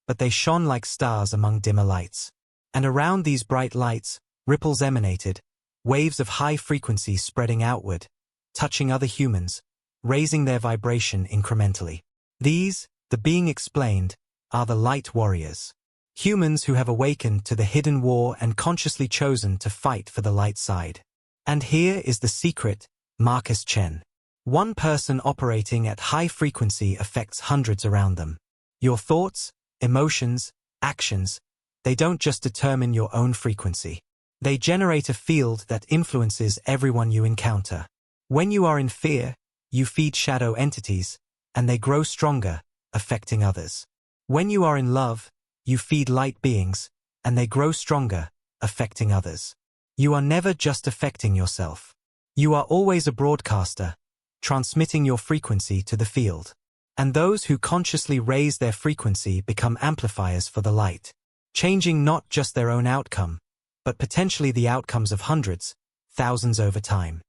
Speaker 1: but they shone like stars among dimmer lights. And around these bright lights, ripples emanated, waves of high frequency spreading outward, touching other humans, raising their vibration incrementally. These, the being explained, are the light warriors. Humans who have awakened to the hidden war and consciously chosen to fight for the light side. And here is the secret, Marcus Chen. One person operating at high frequency affects hundreds around them. Your thoughts, emotions, actions, they don't just determine your own frequency. They generate a field that influences everyone you encounter. When you are in fear, you feed shadow entities, and they grow stronger, affecting others. When you are in love, you feed light beings, and they grow stronger, affecting others. You are never just affecting yourself. You are always a broadcaster, transmitting your frequency to the field. And those who consciously raise their frequency become amplifiers for the light, changing not just their own outcome, but potentially the outcomes of hundreds, thousands over time.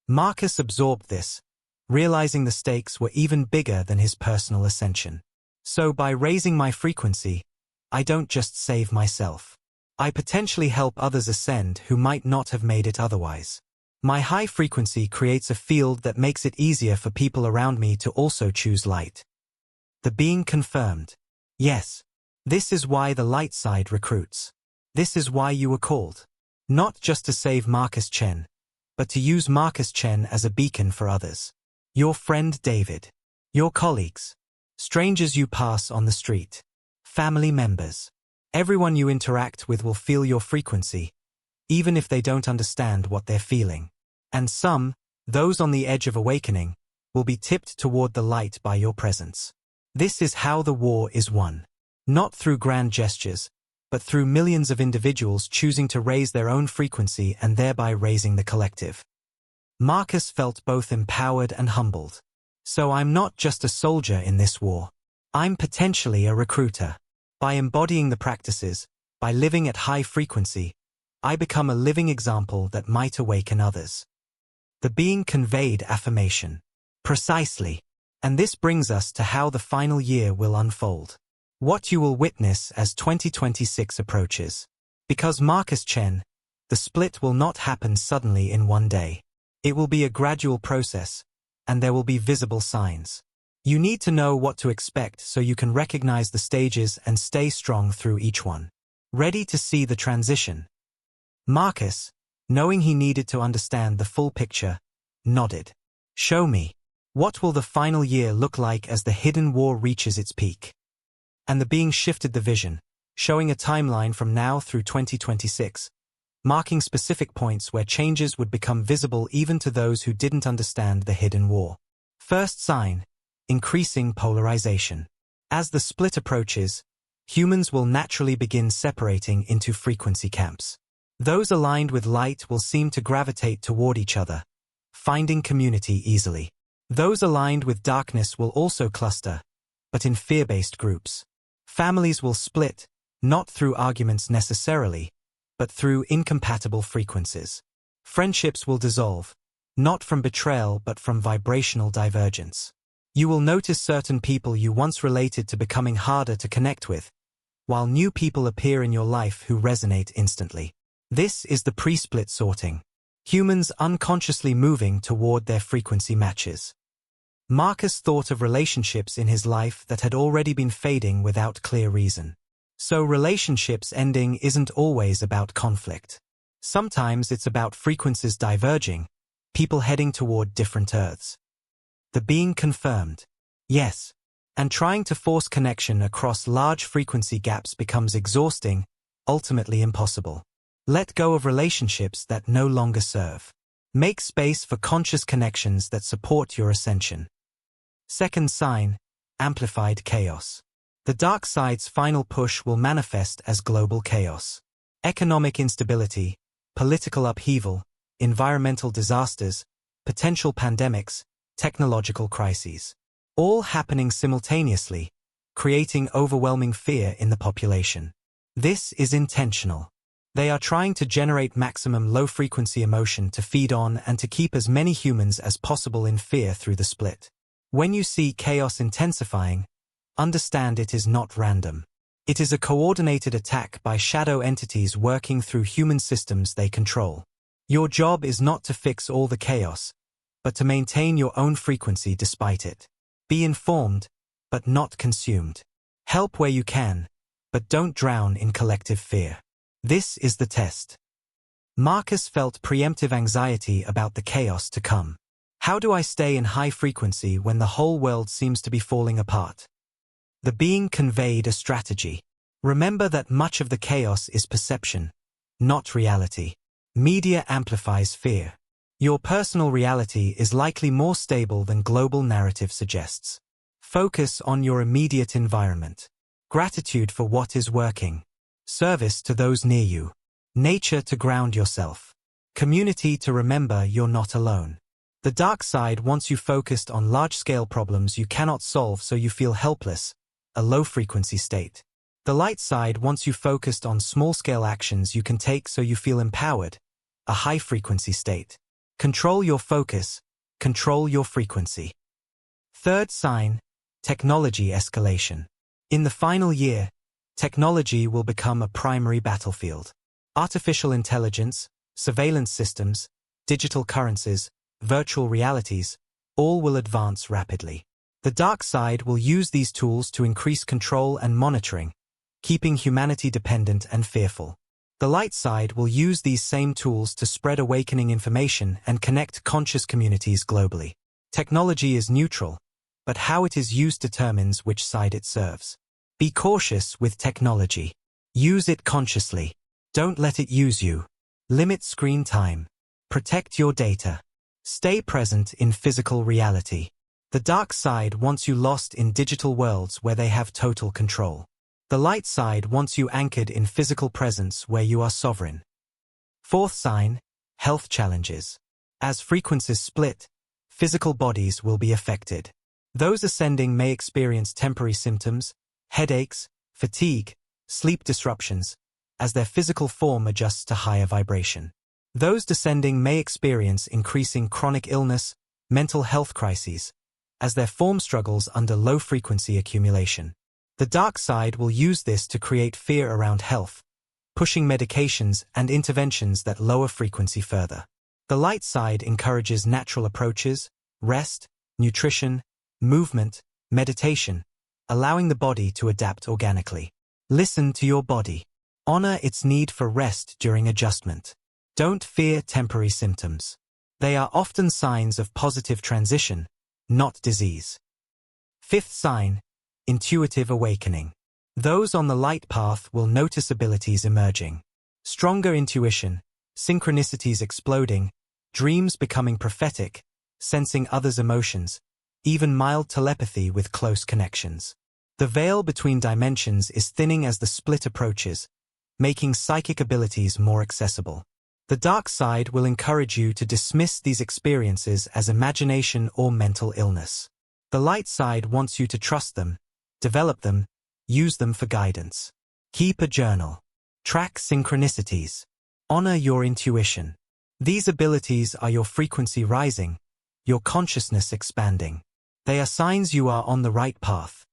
Speaker 1: Marcus absorbed this, realizing the stakes were even bigger than his personal ascension. So by raising my frequency, I don't just save myself. I potentially help others ascend who might not have made it otherwise. My high frequency creates a field that makes it easier for people around me to also choose light. The being confirmed. Yes. This is why the light side recruits. This is why you were called. Not just to save Marcus Chen, but to use Marcus Chen as a beacon for others. Your friend David. Your colleagues. Strangers you pass on the street. Family members. Everyone you interact with will feel your frequency, even if they don't understand what they're feeling. And some, those on the edge of awakening, will be tipped toward the light by your presence. This is how the war is won. Not through grand gestures, but through millions of individuals choosing to raise their own frequency and thereby raising the collective. Marcus felt both empowered and humbled. So I'm not just a soldier in this war. I'm potentially a recruiter. By embodying the practices, by living at high frequency, I become a living example that might awaken others. The being conveyed affirmation. Precisely. And this brings us to how the final year will unfold. What you will witness as 2026 approaches. Because Marcus Chen, the split will not happen suddenly in one day. It will be a gradual process, and there will be visible signs. You need to know what to expect so you can recognize the stages and stay strong through each one. Ready to see the transition? Marcus, knowing he needed to understand the full picture, nodded. Show me. What will the final year look like as the hidden war reaches its peak? And the being shifted the vision, showing a timeline from now through 2026, marking specific points where changes would become visible even to those who didn't understand the hidden war. First sign. Increasing polarization. As the split approaches, humans will naturally begin separating into frequency camps. Those aligned with light will seem to gravitate toward each other, finding community easily. Those aligned with darkness will also cluster, but in fear-based groups. Families will split, not through arguments necessarily, but through incompatible frequencies. Friendships will dissolve, not from betrayal but from vibrational divergence. You will notice certain people you once related to becoming harder to connect with, while new people appear in your life who resonate instantly. This is the pre-split sorting. Humans unconsciously moving toward their frequency matches. Marcus thought of relationships in his life that had already been fading without clear reason. So relationships ending isn't always about conflict. Sometimes it's about frequencies diverging, people heading toward different earths. The being confirmed. Yes. And trying to force connection across large frequency gaps becomes exhausting, ultimately impossible. Let go of relationships that no longer serve. Make space for conscious connections that support your ascension. Second sign, amplified chaos. The dark side's final push will manifest as global chaos. Economic instability, political upheaval, environmental disasters, potential pandemics, technological crises. All happening simultaneously, creating overwhelming fear in the population. This is intentional. They are trying to generate maximum low-frequency emotion to feed on and to keep as many humans as possible in fear through the split. When you see chaos intensifying, understand it is not random. It is a coordinated attack by shadow entities working through human systems they control. Your job is not to fix all the chaos, but to maintain your own frequency despite it. Be informed, but not consumed. Help where you can, but don't drown in collective fear. This is the test. Marcus felt preemptive anxiety about the chaos to come. How do I stay in high frequency when the whole world seems to be falling apart? The being conveyed a strategy. Remember that much of the chaos is perception, not reality. Media amplifies fear. Your personal reality is likely more stable than global narrative suggests. Focus on your immediate environment. Gratitude for what is working. Service to those near you. Nature to ground yourself. Community to remember you're not alone. The dark side wants you focused on large-scale problems you cannot solve so you feel helpless, a low-frequency state. The light side wants you focused on small-scale actions you can take so you feel empowered, a high-frequency state. Control your focus, control your frequency. Third sign, technology escalation. In the final year, technology will become a primary battlefield. Artificial intelligence, surveillance systems, digital currencies, virtual realities, all will advance rapidly. The dark side will use these tools to increase control and monitoring, keeping humanity dependent and fearful. The light side will use these same tools to spread awakening information and connect conscious communities globally. Technology is neutral, but how it is used determines which side it serves. Be cautious with technology. Use it consciously. Don't let it use you. Limit screen time. Protect your data. Stay present in physical reality. The dark side wants you lost in digital worlds where they have total control. The light side wants you anchored in physical presence where you are sovereign. Fourth sign, health challenges. As frequencies split, physical bodies will be affected. Those ascending may experience temporary symptoms, headaches, fatigue, sleep disruptions, as their physical form adjusts to higher vibration. Those descending may experience increasing chronic illness, mental health crises, as their form struggles under low-frequency accumulation. The dark side will use this to create fear around health, pushing medications and interventions that lower frequency further. The light side encourages natural approaches, rest, nutrition, movement, meditation, allowing the body to adapt organically. Listen to your body. Honor its need for rest during adjustment. Don't fear temporary symptoms. They are often signs of positive transition, not disease. Fifth sign, intuitive awakening. Those on the light path will notice abilities emerging. Stronger intuition, synchronicities exploding, dreams becoming prophetic, sensing others' emotions, even mild telepathy with close connections. The veil between dimensions is thinning as the split approaches, making psychic abilities more accessible. The dark side will encourage you to dismiss these experiences as imagination or mental illness. The light side wants you to trust them, develop them, use them for guidance. Keep a journal. Track synchronicities. Honor your intuition. These abilities are your frequency rising, your consciousness expanding. They are signs you are on the right path.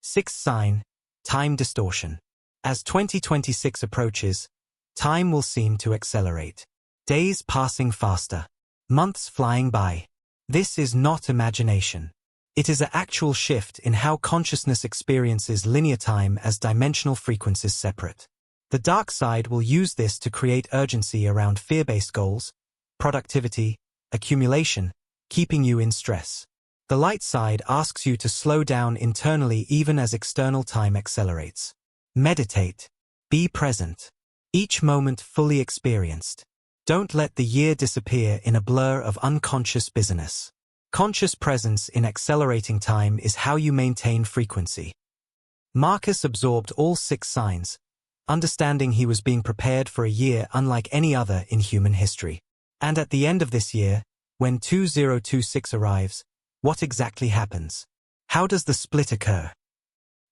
Speaker 1: Sixth sign, time distortion. As 2026 approaches, time will seem to accelerate. Days passing faster. Months flying by. This is not imagination. It is an actual shift in how consciousness experiences linear time as dimensional frequencies separate. The dark side will use this to create urgency around fear-based goals, productivity, accumulation, keeping you in stress. The light side asks you to slow down internally even as external time accelerates. Meditate. Be present. Each moment fully experienced. Don't let the year disappear in a blur of unconscious busyness. Conscious presence in accelerating time is how you maintain frequency. Marcus absorbed all 6 signs, understanding he was being prepared for a year unlike any other in human history. And at the end of this year, when 2026 arrives, what exactly happens? How does the split occur?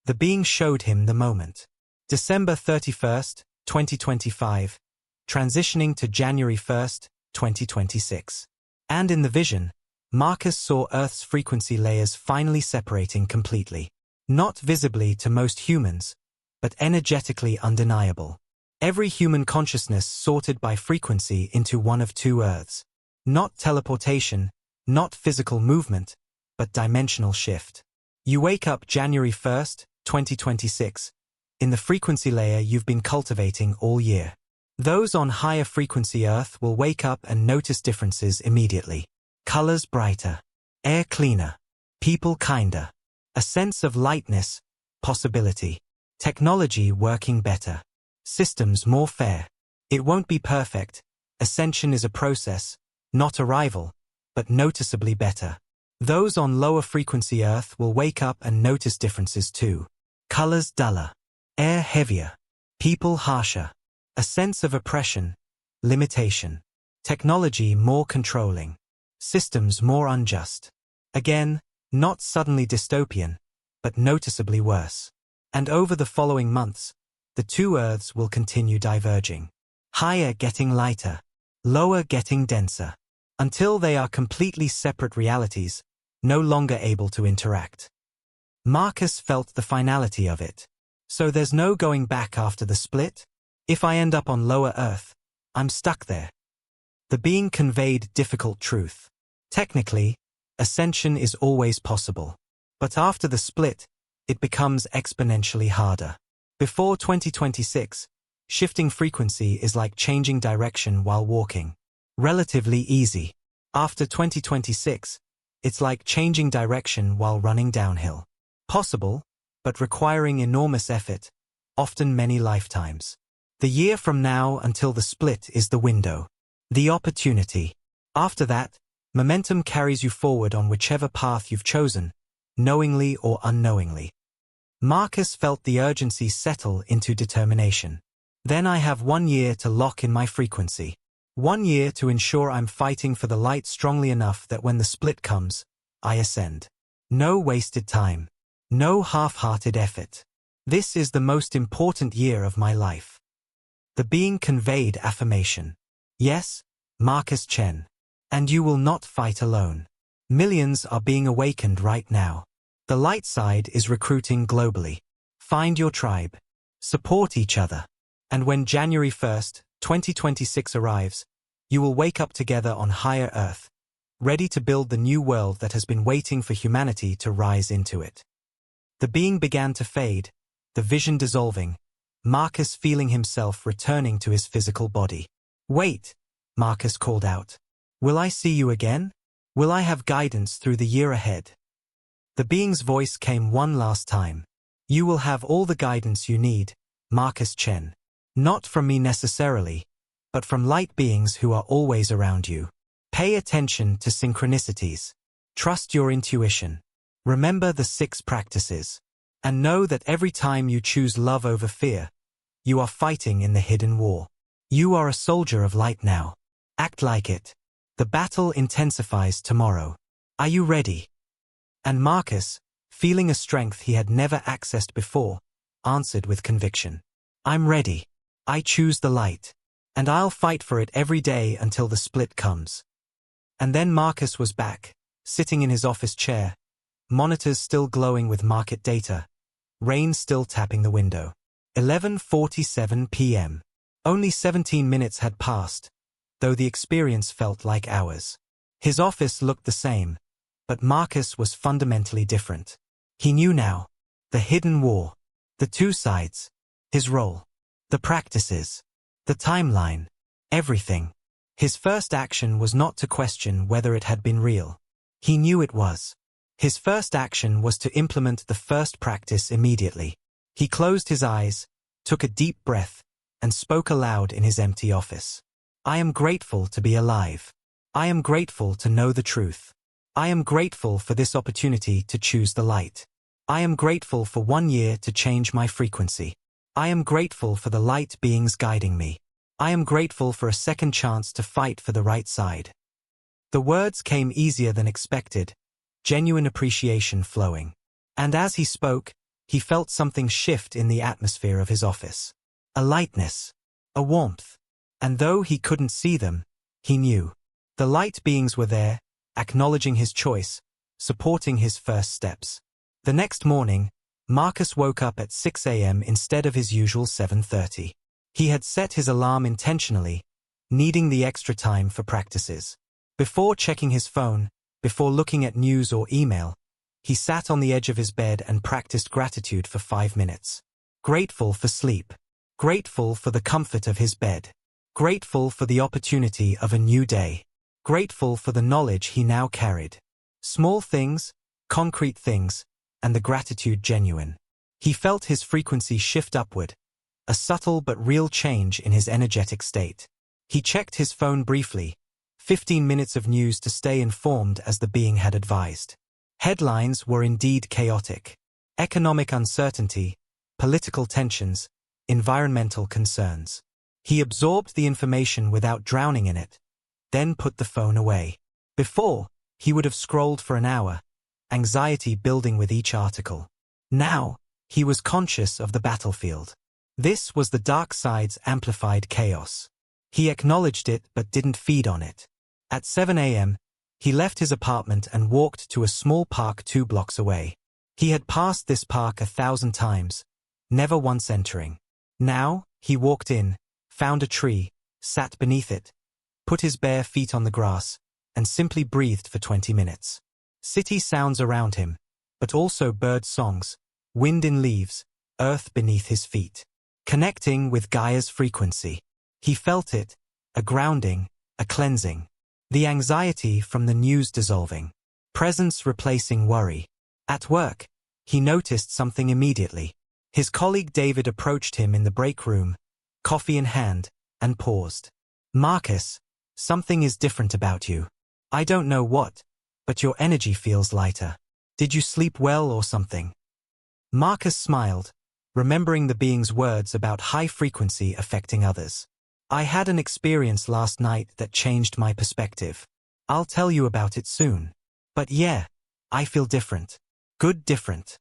Speaker 1: The being showed him the moment. December 31st, 2025, transitioning to January 1st, 2026. And in the vision, Marcus saw Earth's frequency layers finally separating completely. Not visibly to most humans, but energetically undeniable. Every human consciousness sorted by frequency into one of 2 Earths. Not teleportation, not physical movement, but dimensional shift. You wake up January 1st, 2026, in the frequency layer you've been cultivating all year. Those on higher frequency Earth will wake up and notice differences immediately. Colors brighter, air cleaner, people kinder, a sense of lightness, possibility, technology working better, systems more fair. It won't be perfect. Ascension is a process, not arrival, but noticeably better. Those on lower frequency Earth will wake up and notice differences too. Colors duller, air heavier, people harsher, a sense of oppression, limitation, technology more controlling, systems more unjust. Again, not suddenly dystopian, but noticeably worse. And over the following months, the 2 Earths will continue diverging. Higher getting lighter, lower getting denser, until they are completely separate realities, no longer able to interact. Marcus felt the finality of it. So there's no going back after the split? If I end up on lower Earth, I'm stuck there. The being conveyed difficult truth. Technically, ascension is always possible. But after the split, it becomes exponentially harder. Before 2026, shifting frequency is like changing direction while walking. Relatively easy. After 2026, it's like changing direction while running downhill. Possible, but requiring enormous effort, often many lifetimes. The year from now until the split is the window. The opportunity. After that, momentum carries you forward on whichever path you've chosen, knowingly or unknowingly. Marcus felt the urgency settle into determination. Then I have 1 year to lock in my frequency. 1 year to ensure I'm fighting for the light strongly enough that when the split comes, I ascend. No wasted time. No half-hearted effort. This is the most important year of my life. The being conveyed affirmation. Yes, Marcus Chen. And you will not fight alone. Millions are being awakened right now. The light side is recruiting globally. Find your tribe. Support each other. And when January 1st, 2026 arrives, you will wake up together on higher Earth, ready to build the new world that has been waiting for humanity to rise into it. The being began to fade, the vision dissolving, Marcus feeling himself returning to his physical body. Wait, Marcus called out. Will I see you again? Will I have guidance through the year ahead? The being's voice came one last time. You will have all the guidance you need, Marcus Chen. Not from me necessarily, but from light beings who are always around you. Pay attention to synchronicities. Trust your intuition. Remember the 6 practices. And know that every time you choose love over fear, you are fighting in the hidden war. You are a soldier of light now. Act like it. The battle intensifies tomorrow. Are you ready? And Marcus, feeling a strength he had never accessed before, answered with conviction. I'm ready. I choose the light. And I'll fight for it every day until the split comes. And then Marcus was back, sitting in his office chair, monitors still glowing with market data, rain still tapping the window. 11:47 p.m. Only 17 minutes had passed, though the experience felt like hours. His office looked the same, but Marcus was fundamentally different. He knew now. The hidden war. The 2 sides. His role. The practices. The timeline. Everything. His first action was not to question whether it had been real. He knew it was. His first action was to implement the first practice immediately. He closed his eyes, took a deep breath, and spoke aloud in his empty office. I am grateful to be alive. I am grateful to know the truth. I am grateful for this opportunity to choose the light. I am grateful for 1 year to change my frequency. I am grateful for the light beings guiding me. I am grateful for a second chance to fight for the right side. The words came easier than expected, genuine appreciation flowing. And as he spoke, he felt something shift in the atmosphere of his office. A lightness, a warmth. And though he couldn't see them, he knew. The light beings were there, acknowledging his choice, supporting his first steps. The next morning, Marcus woke up at 6 a.m. instead of his usual 7:30. He had set his alarm intentionally, needing the extra time for practices. Before checking his phone, before looking at news or email, he sat on the edge of his bed and practiced gratitude for 5 minutes. Grateful for sleep. Grateful for the comfort of his bed. Grateful for the opportunity of a new day. Grateful for the knowledge he now carried. Small things, concrete things, and the gratitude genuine. He felt his frequency shift upward, a subtle but real change in his energetic state. He checked his phone briefly, 15 minutes of news to stay informed as the being had advised. Headlines were indeed chaotic. Economic uncertainty, political tensions, environmental concerns. He absorbed the information without drowning in it, then put the phone away. Before, he would have scrolled for an hour, anxiety building with each article. Now, he was conscious of the battlefield. This was the dark side's amplified chaos. He acknowledged it but didn't feed on it. At 7 a.m., he left his apartment and walked to a small park 2 blocks away. He had passed this park 1,000 times, never once entering. Now, he walked in, found a tree, sat beneath it, put his bare feet on the grass, and simply breathed for 20 minutes. City sounds around him, but also bird songs, wind in leaves, earth beneath his feet. Connecting with Gaia's frequency. He felt it, a grounding, a cleansing. The anxiety from the news dissolving. Presence replacing worry. At work, he noticed something immediately. His colleague David approached him in the break room, coffee in hand, and paused. Marcus, something is different about you. I don't know what, but your energy feels lighter. Did you sleep well or something? Marcus smiled, remembering the being's words about high frequency affecting others. I had an experience last night that changed my perspective. I'll tell you about it soon. But yeah, I feel different. Good different.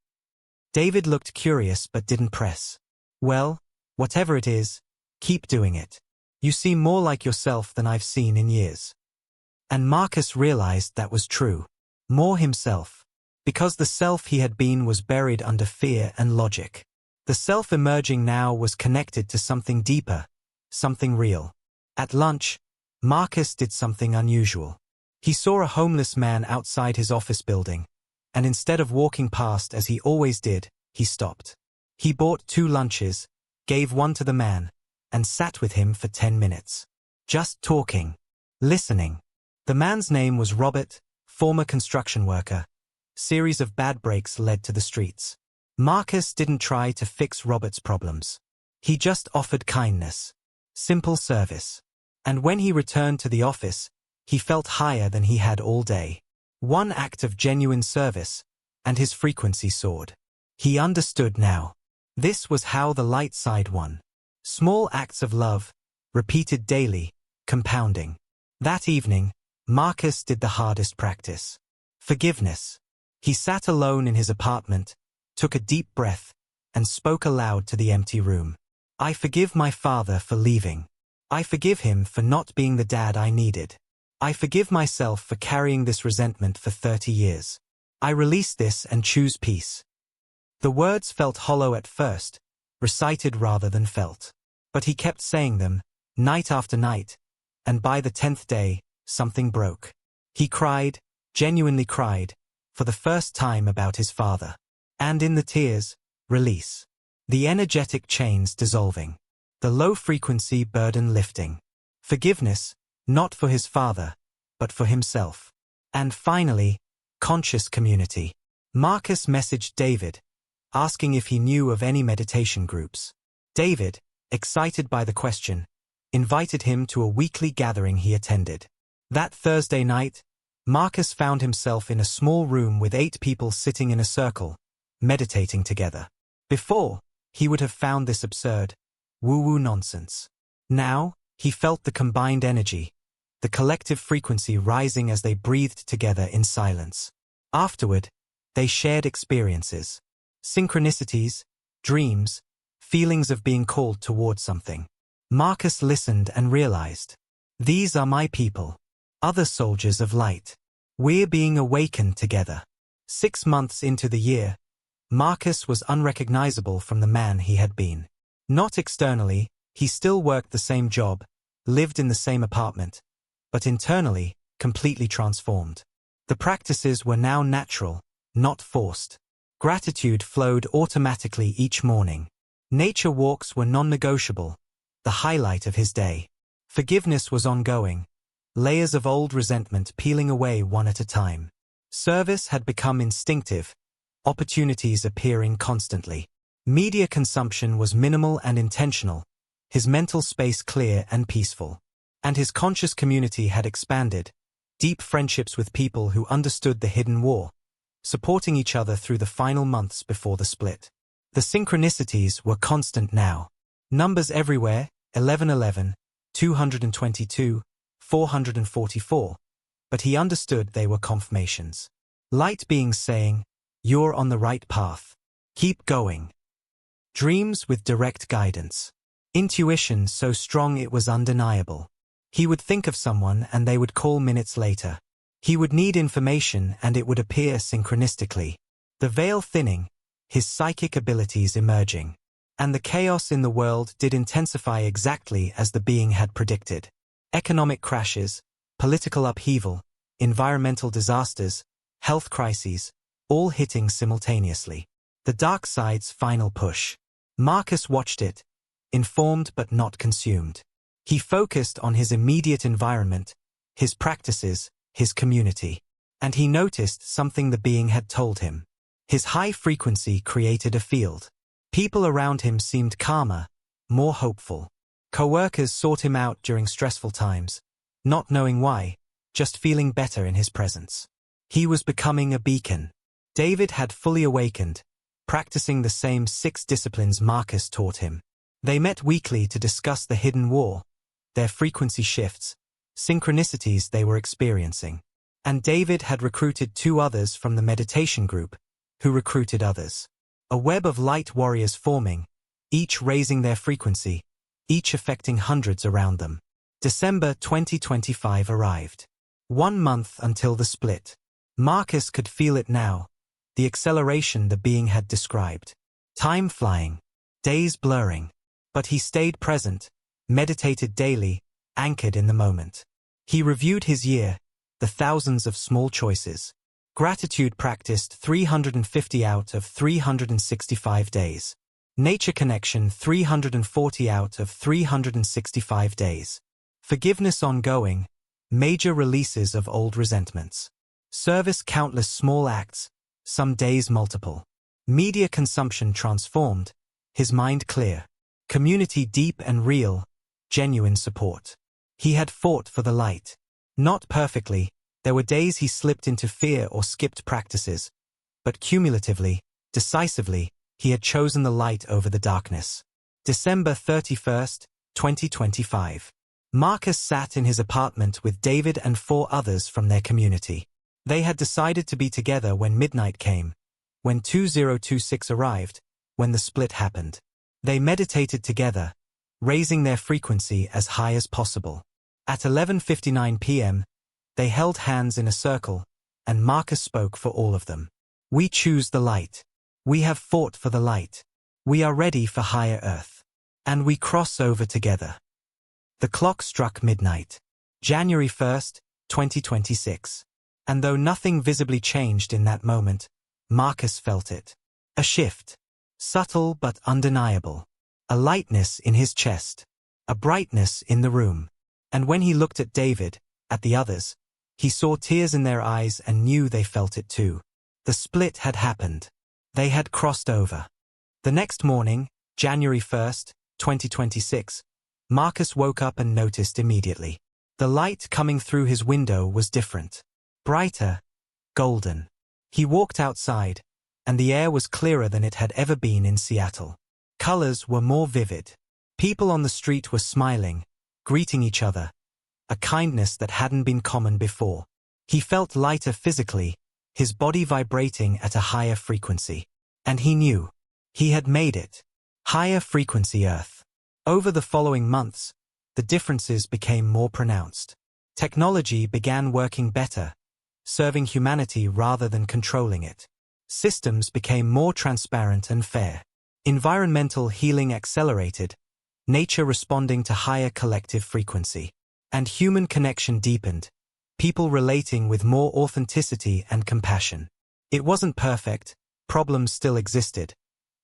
Speaker 1: David looked curious but didn't press. Well, whatever it is, keep doing it. You seem more like yourself than I've seen in years. And Marcus realized that was true. More himself. Because the self he had been was buried under fear and logic. The self emerging now was connected to something deeper, something real. At lunch, Marcus did something unusual. He saw a homeless man outside his office building, and instead of walking past as he always did, he stopped. He bought 2 lunches, gave one to the man, and sat with him for 10 minutes. Just talking. Listening. The man's name was Robert, former construction worker. Series of bad breaks led to the streets. Marcus didn't try to fix Robert's problems. He just offered kindness. Simple service. And when he returned to the office, he felt higher than he had all day. One act of genuine service, and his frequency soared. He understood now. This was how the light side won. Small acts of love, repeated daily, compounding. That evening, Marcus did the hardest practice. Forgiveness. He sat alone in his apartment, took a deep breath, and spoke aloud to the empty room. I forgive my father for leaving. I forgive him for not being the dad I needed. I forgive myself for carrying this resentment for 30 years. I release this and choose peace. The words felt hollow at first, recited rather than felt. But he kept saying them, night after night, and by the 10th day, something broke. He cried, genuinely cried, for the first time about his father. And in the tears, release. The energetic chains dissolving. The low-frequency burden lifting. Forgiveness, not for his father, but for himself. And finally, conscious community. Marcus messaged David, asking if he knew of any meditation groups. David, excited by the question, invited him to a weekly gathering he attended. That Thursday night, Marcus found himself in a small room with 8 people sitting in a circle, meditating together. Before, he would have found this absurd, woo-woo nonsense. Now, he felt the combined energy, the collective frequency rising as they breathed together in silence. Afterward, they shared experiences, synchronicities, dreams, feelings of being called toward something. Marcus listened and realized, these are my people, other soldiers of light. We're being awakened together. 6 months into the year, Marcus was unrecognizable from the man he had been. Not externally, he still worked the same job, lived in the same apartment, but internally, completely transformed. The practices were now natural, not forced. Gratitude flowed automatically each morning. Nature walks were non-negotiable, the highlight of his day. Forgiveness was ongoing, layers of old resentment peeling away one at a time. Service had become instinctive, opportunities appearing constantly. Media consumption was minimal and intentional, his mental space clear and peaceful. And his conscious community had expanded, deep friendships with people who understood the hidden war, supporting each other through the final months before the split. The synchronicities were constant now. Numbers everywhere, 1111, 222, 444, but he understood they were confirmations. Light beings saying, you're on the right path. Keep going. Dreams with direct guidance. Intuition so strong it was undeniable. He would think of someone and they would call minutes later. He would need information and it would appear synchronistically. The veil thinning, his psychic abilities emerging. And the chaos in the world did intensify exactly as the being had predicted. Economic crashes, political upheaval, environmental disasters, health crises, all hitting simultaneously. The dark side's final push. Marcus watched it, informed but not consumed. He focused on his immediate environment, his practices, his community. And he noticed something the being had told him. His high frequency created a field. People around him seemed calmer, more hopeful. Co-workers sought him out during stressful times, not knowing why, just feeling better in his presence. He was becoming a beacon. David had fully awakened, practicing the same 6 disciplines Marcus taught him. They met weekly to discuss the hidden war, their frequency shifts, synchronicities they were experiencing. And David had recruited 2 others from the meditation group, who recruited others. A web of light warriors forming, each raising their frequency, each affecting hundreds around them. December 2025 arrived. 1 month until the split. Marcus could feel it now, the acceleration the being had described. Time flying, days blurring. But he stayed present, meditated daily, anchored in the moment. He reviewed his year, the thousands of small choices. Gratitude practiced 350 out of 365 days. Nature connection 340 out of 365 days. Forgiveness ongoing, major releases of old resentments. Service countless small acts, some days multiple. Media consumption transformed, his mind clear. Community deep and real, genuine support. He had fought for the light. Not perfectly, there were days he slipped into fear or skipped practices, but cumulatively, decisively, he had chosen the light over the darkness. December 31st, 2025. Marcus sat in his apartment with David and 4 others from their community. They had decided to be together when midnight came, when 2026 arrived, when the split happened. They meditated together, raising their frequency as high as possible. At 11:59 p.m., they held hands in a circle, and Marcus spoke for all of them. We choose the light. We have fought for the light. We are ready for higher earth. And we cross over together. The clock struck midnight. January 1st, 2026. And though nothing visibly changed in that moment, Marcus felt it. A shift. Subtle but undeniable. A lightness in his chest. A brightness in the room. And when he looked at David, at the others, he saw tears in their eyes and knew they felt it too. The split had happened. They had crossed over. The next morning, January 1st, 2026, Marcus woke up and noticed immediately. The light coming through his window was different. Brighter, golden. He walked outside, and the air was clearer than it had ever been in Seattle. Colors were more vivid. People on the street were smiling, greeting each other, a kindness that hadn't been common before. He felt lighter physically, his body vibrating at a higher frequency. And he knew. He had made it. Higher frequency Earth. Over the following months, the differences became more pronounced. Technology began working better, serving humanity rather than controlling it. Systems became more transparent and fair. Environmental healing accelerated, nature responding to higher collective frequency. And human connection deepened, people relating with more authenticity and compassion. It wasn't perfect, problems still existed,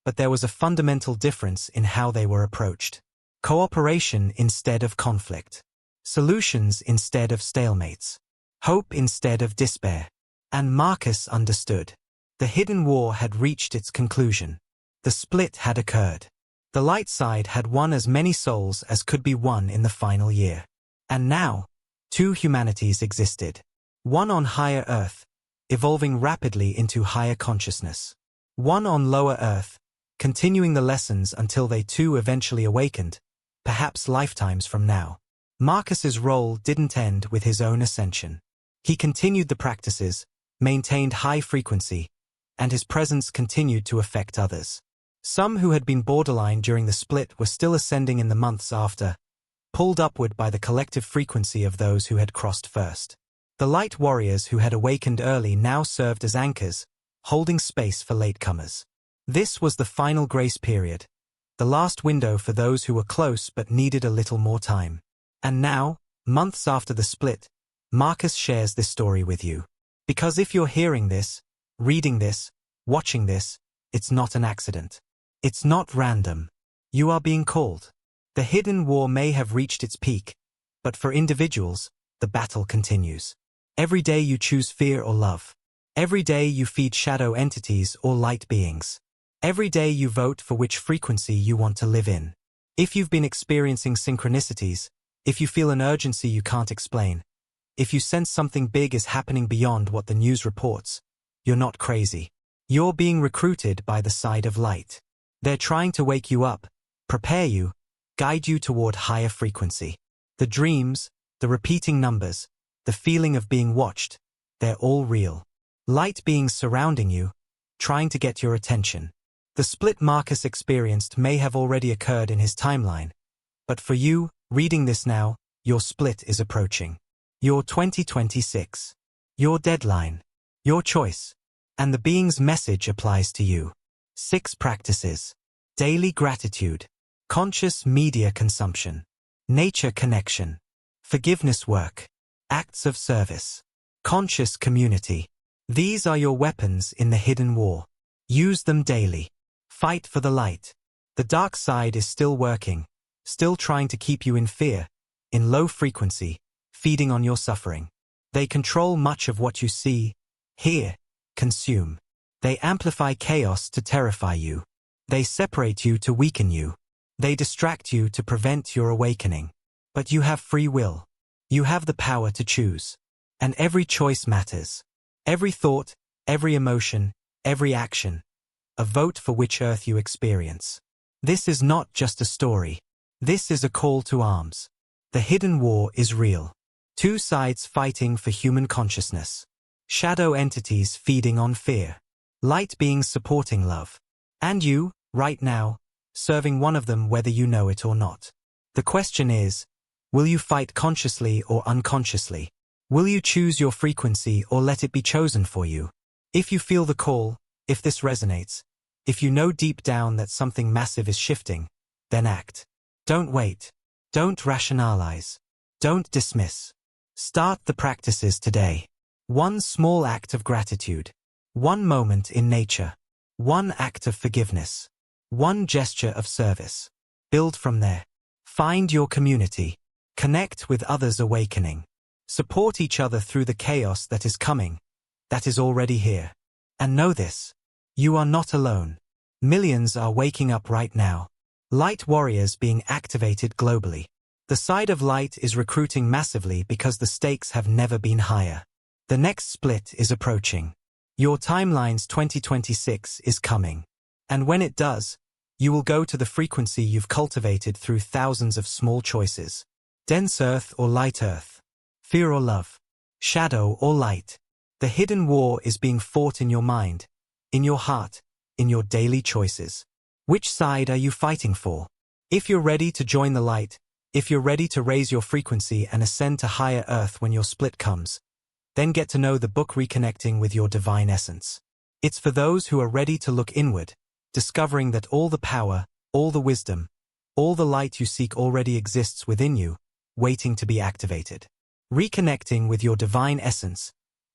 Speaker 1: but there was a fundamental difference in how they were approached. Cooperation instead of conflict. Solutions instead of stalemates. Hope instead of despair. And Marcus understood. The hidden war had reached its conclusion. The split had occurred. The light side had won as many souls as could be won in the final year. And now, two humanities existed. One on higher Earth, evolving rapidly into higher consciousness. One on lower Earth, continuing the lessons until they too eventually awakened, perhaps lifetimes from now. Marcus's role didn't end with his own ascension. He continued the practices, maintained high frequency, and his presence continued to affect others. Some who had been borderline during the split were still ascending in the months after, pulled upward by the collective frequency of those who had crossed first. The light warriors who had awakened early now served as anchors, holding space for latecomers. This was the final grace period, the last window for those who were close but needed a little more time. And now, months after the split, Marcus shares this story with you. Because if you're hearing this, reading this, watching this, it's not an accident. It's not random. You are being called. The hidden war may have reached its peak, but for individuals, the battle continues. Every day you choose fear or love. Every day you feed shadow entities or light beings. Every day you vote for which frequency you want to live in. If you've been experiencing synchronicities, if you feel an urgency you can't explain, if you sense something big is happening beyond what the news reports, you're not crazy. You're being recruited by the side of light. They're trying to wake you up, prepare you, guide you toward higher frequency. The dreams, the repeating numbers, the feeling of being watched, they're all real. Light beings surrounding you, trying to get your attention. The split Marcus experienced may have already occurred in his timeline, but for you, reading this now, your split is approaching. Your 2026. Your deadline. Your choice. And the being's message applies to you. 6 practices. Daily gratitude. Conscious media consumption. Nature connection. Forgiveness work. Acts of service. Conscious community. These are your weapons in the hidden war. Use them daily. Fight for the light. The dark side is still working, still trying to keep you in fear, in low frequency, feeding on your suffering. They control much of what you see, hear, consume. They amplify chaos to terrify you. They separate you to weaken you. They distract you to prevent your awakening. But you have free will. You have the power to choose. And every choice matters. Every thought, every emotion, every action. A vote for which earth you experience. This is not just a story. This is a call to arms. The hidden war is real. 2 sides fighting for human consciousness. Shadow entities feeding on fear. Light beings supporting love. And you, right now, serving one of them whether you know it or not. The question is, will you fight consciously or unconsciously? Will you choose your frequency or let it be chosen for you? If you feel the call, if this resonates, if you know deep down that something massive is shifting, then act. Don't wait. Don't rationalize. Don't dismiss. Start the practices today. 1 small act of gratitude. 1 moment in nature. 1 act of forgiveness. 1 gesture of service. Build from there. Find your community. Connect with others awakening. Support each other through the chaos that is coming, that is already here. And know this. You are not alone. Millions are waking up right now. Light warriors being activated globally. The side of light is recruiting massively because the stakes have never been higher. The next split is approaching. Your timeline's 2026 is coming. And when it does, you will go to the frequency you've cultivated through thousands of small choices. Dense earth or light earth. Fear or love. Shadow or light. The hidden war is being fought in your mind, in your heart, in your daily choices. Which side are you fighting for? If you're ready to join the light, if you're ready to raise your frequency and ascend to higher earth when your split comes, then get to know the book Reconnecting with Your Divine Essence. It's for those who are ready to look inward, discovering that all the power, all the wisdom, all the light you seek already exists within you, waiting to be activated. Reconnecting with your divine essence,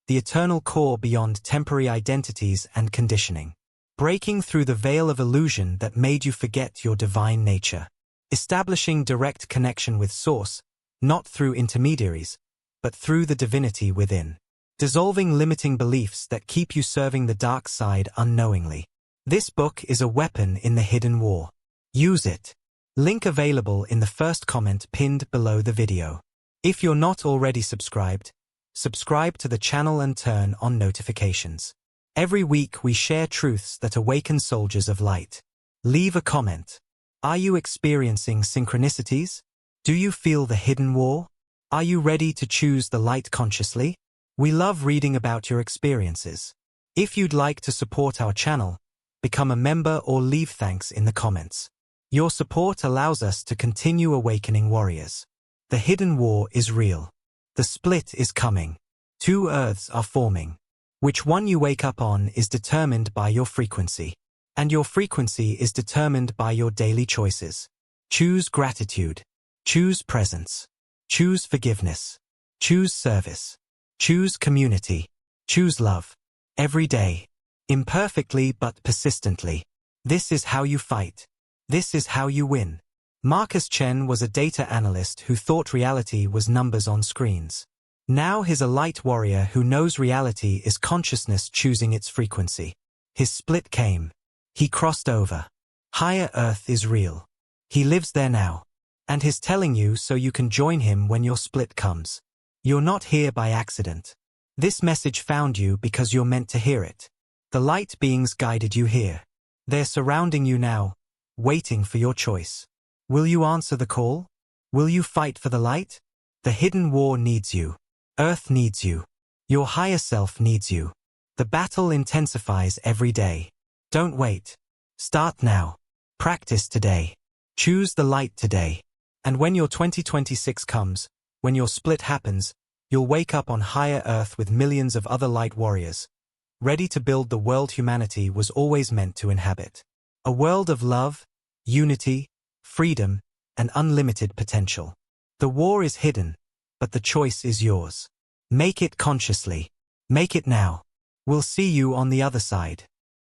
Speaker 1: the eternal core beyond temporary identities and conditioning. Breaking through the veil of illusion that made you forget your divine nature. Establishing direct connection with Source, not through intermediaries, but through the divinity within. Dissolving limiting beliefs that keep you serving the dark side unknowingly. This book is a weapon in the hidden war. Use it. Link available in the first comment pinned below the video. If you're not already subscribed, subscribe to the channel and turn on notifications. Every week we share truths that awaken soldiers of light. Leave a comment. Are you experiencing synchronicities? Do you feel the hidden war? Are you ready to choose the light consciously? We love reading about your experiences. If you'd like to support our channel, become a member or leave thanks in the comments. Your support allows us to continue awakening warriors. The hidden war is real. The split is coming. Two earths are forming. Which one you wake up on is determined by your frequency. And your frequency is determined by your daily choices. Choose gratitude. Choose presence. Choose forgiveness. Choose service. Choose community. Choose love. Every day. Imperfectly but persistently. This is how you fight. This is how you win. Marcus Chen was a data analyst who thought reality was numbers on screens. Now he's a light warrior who knows reality is consciousness choosing its frequency. His split came. He crossed over. Higher earth is real. He lives there now. And he's telling you so you can join him when your split comes. You're not here by accident. This message found you because you're meant to hear it. The light beings guided you here. They're surrounding you now, waiting for your choice. Will you answer the call? Will you fight for the light? The hidden war needs you. Earth needs you. Your higher self needs you. The battle intensifies every day. Don't wait. Start now. Practice today. Choose the light today. And when your 2026 comes, when your split happens, you'll wake up on higher earth with millions of other light warriors, ready to build the world humanity was always meant to inhabit. A world of love, unity, freedom, and unlimited potential. The war is hidden, but the choice is yours. Make it consciously. Make it now. We'll see you on the other side.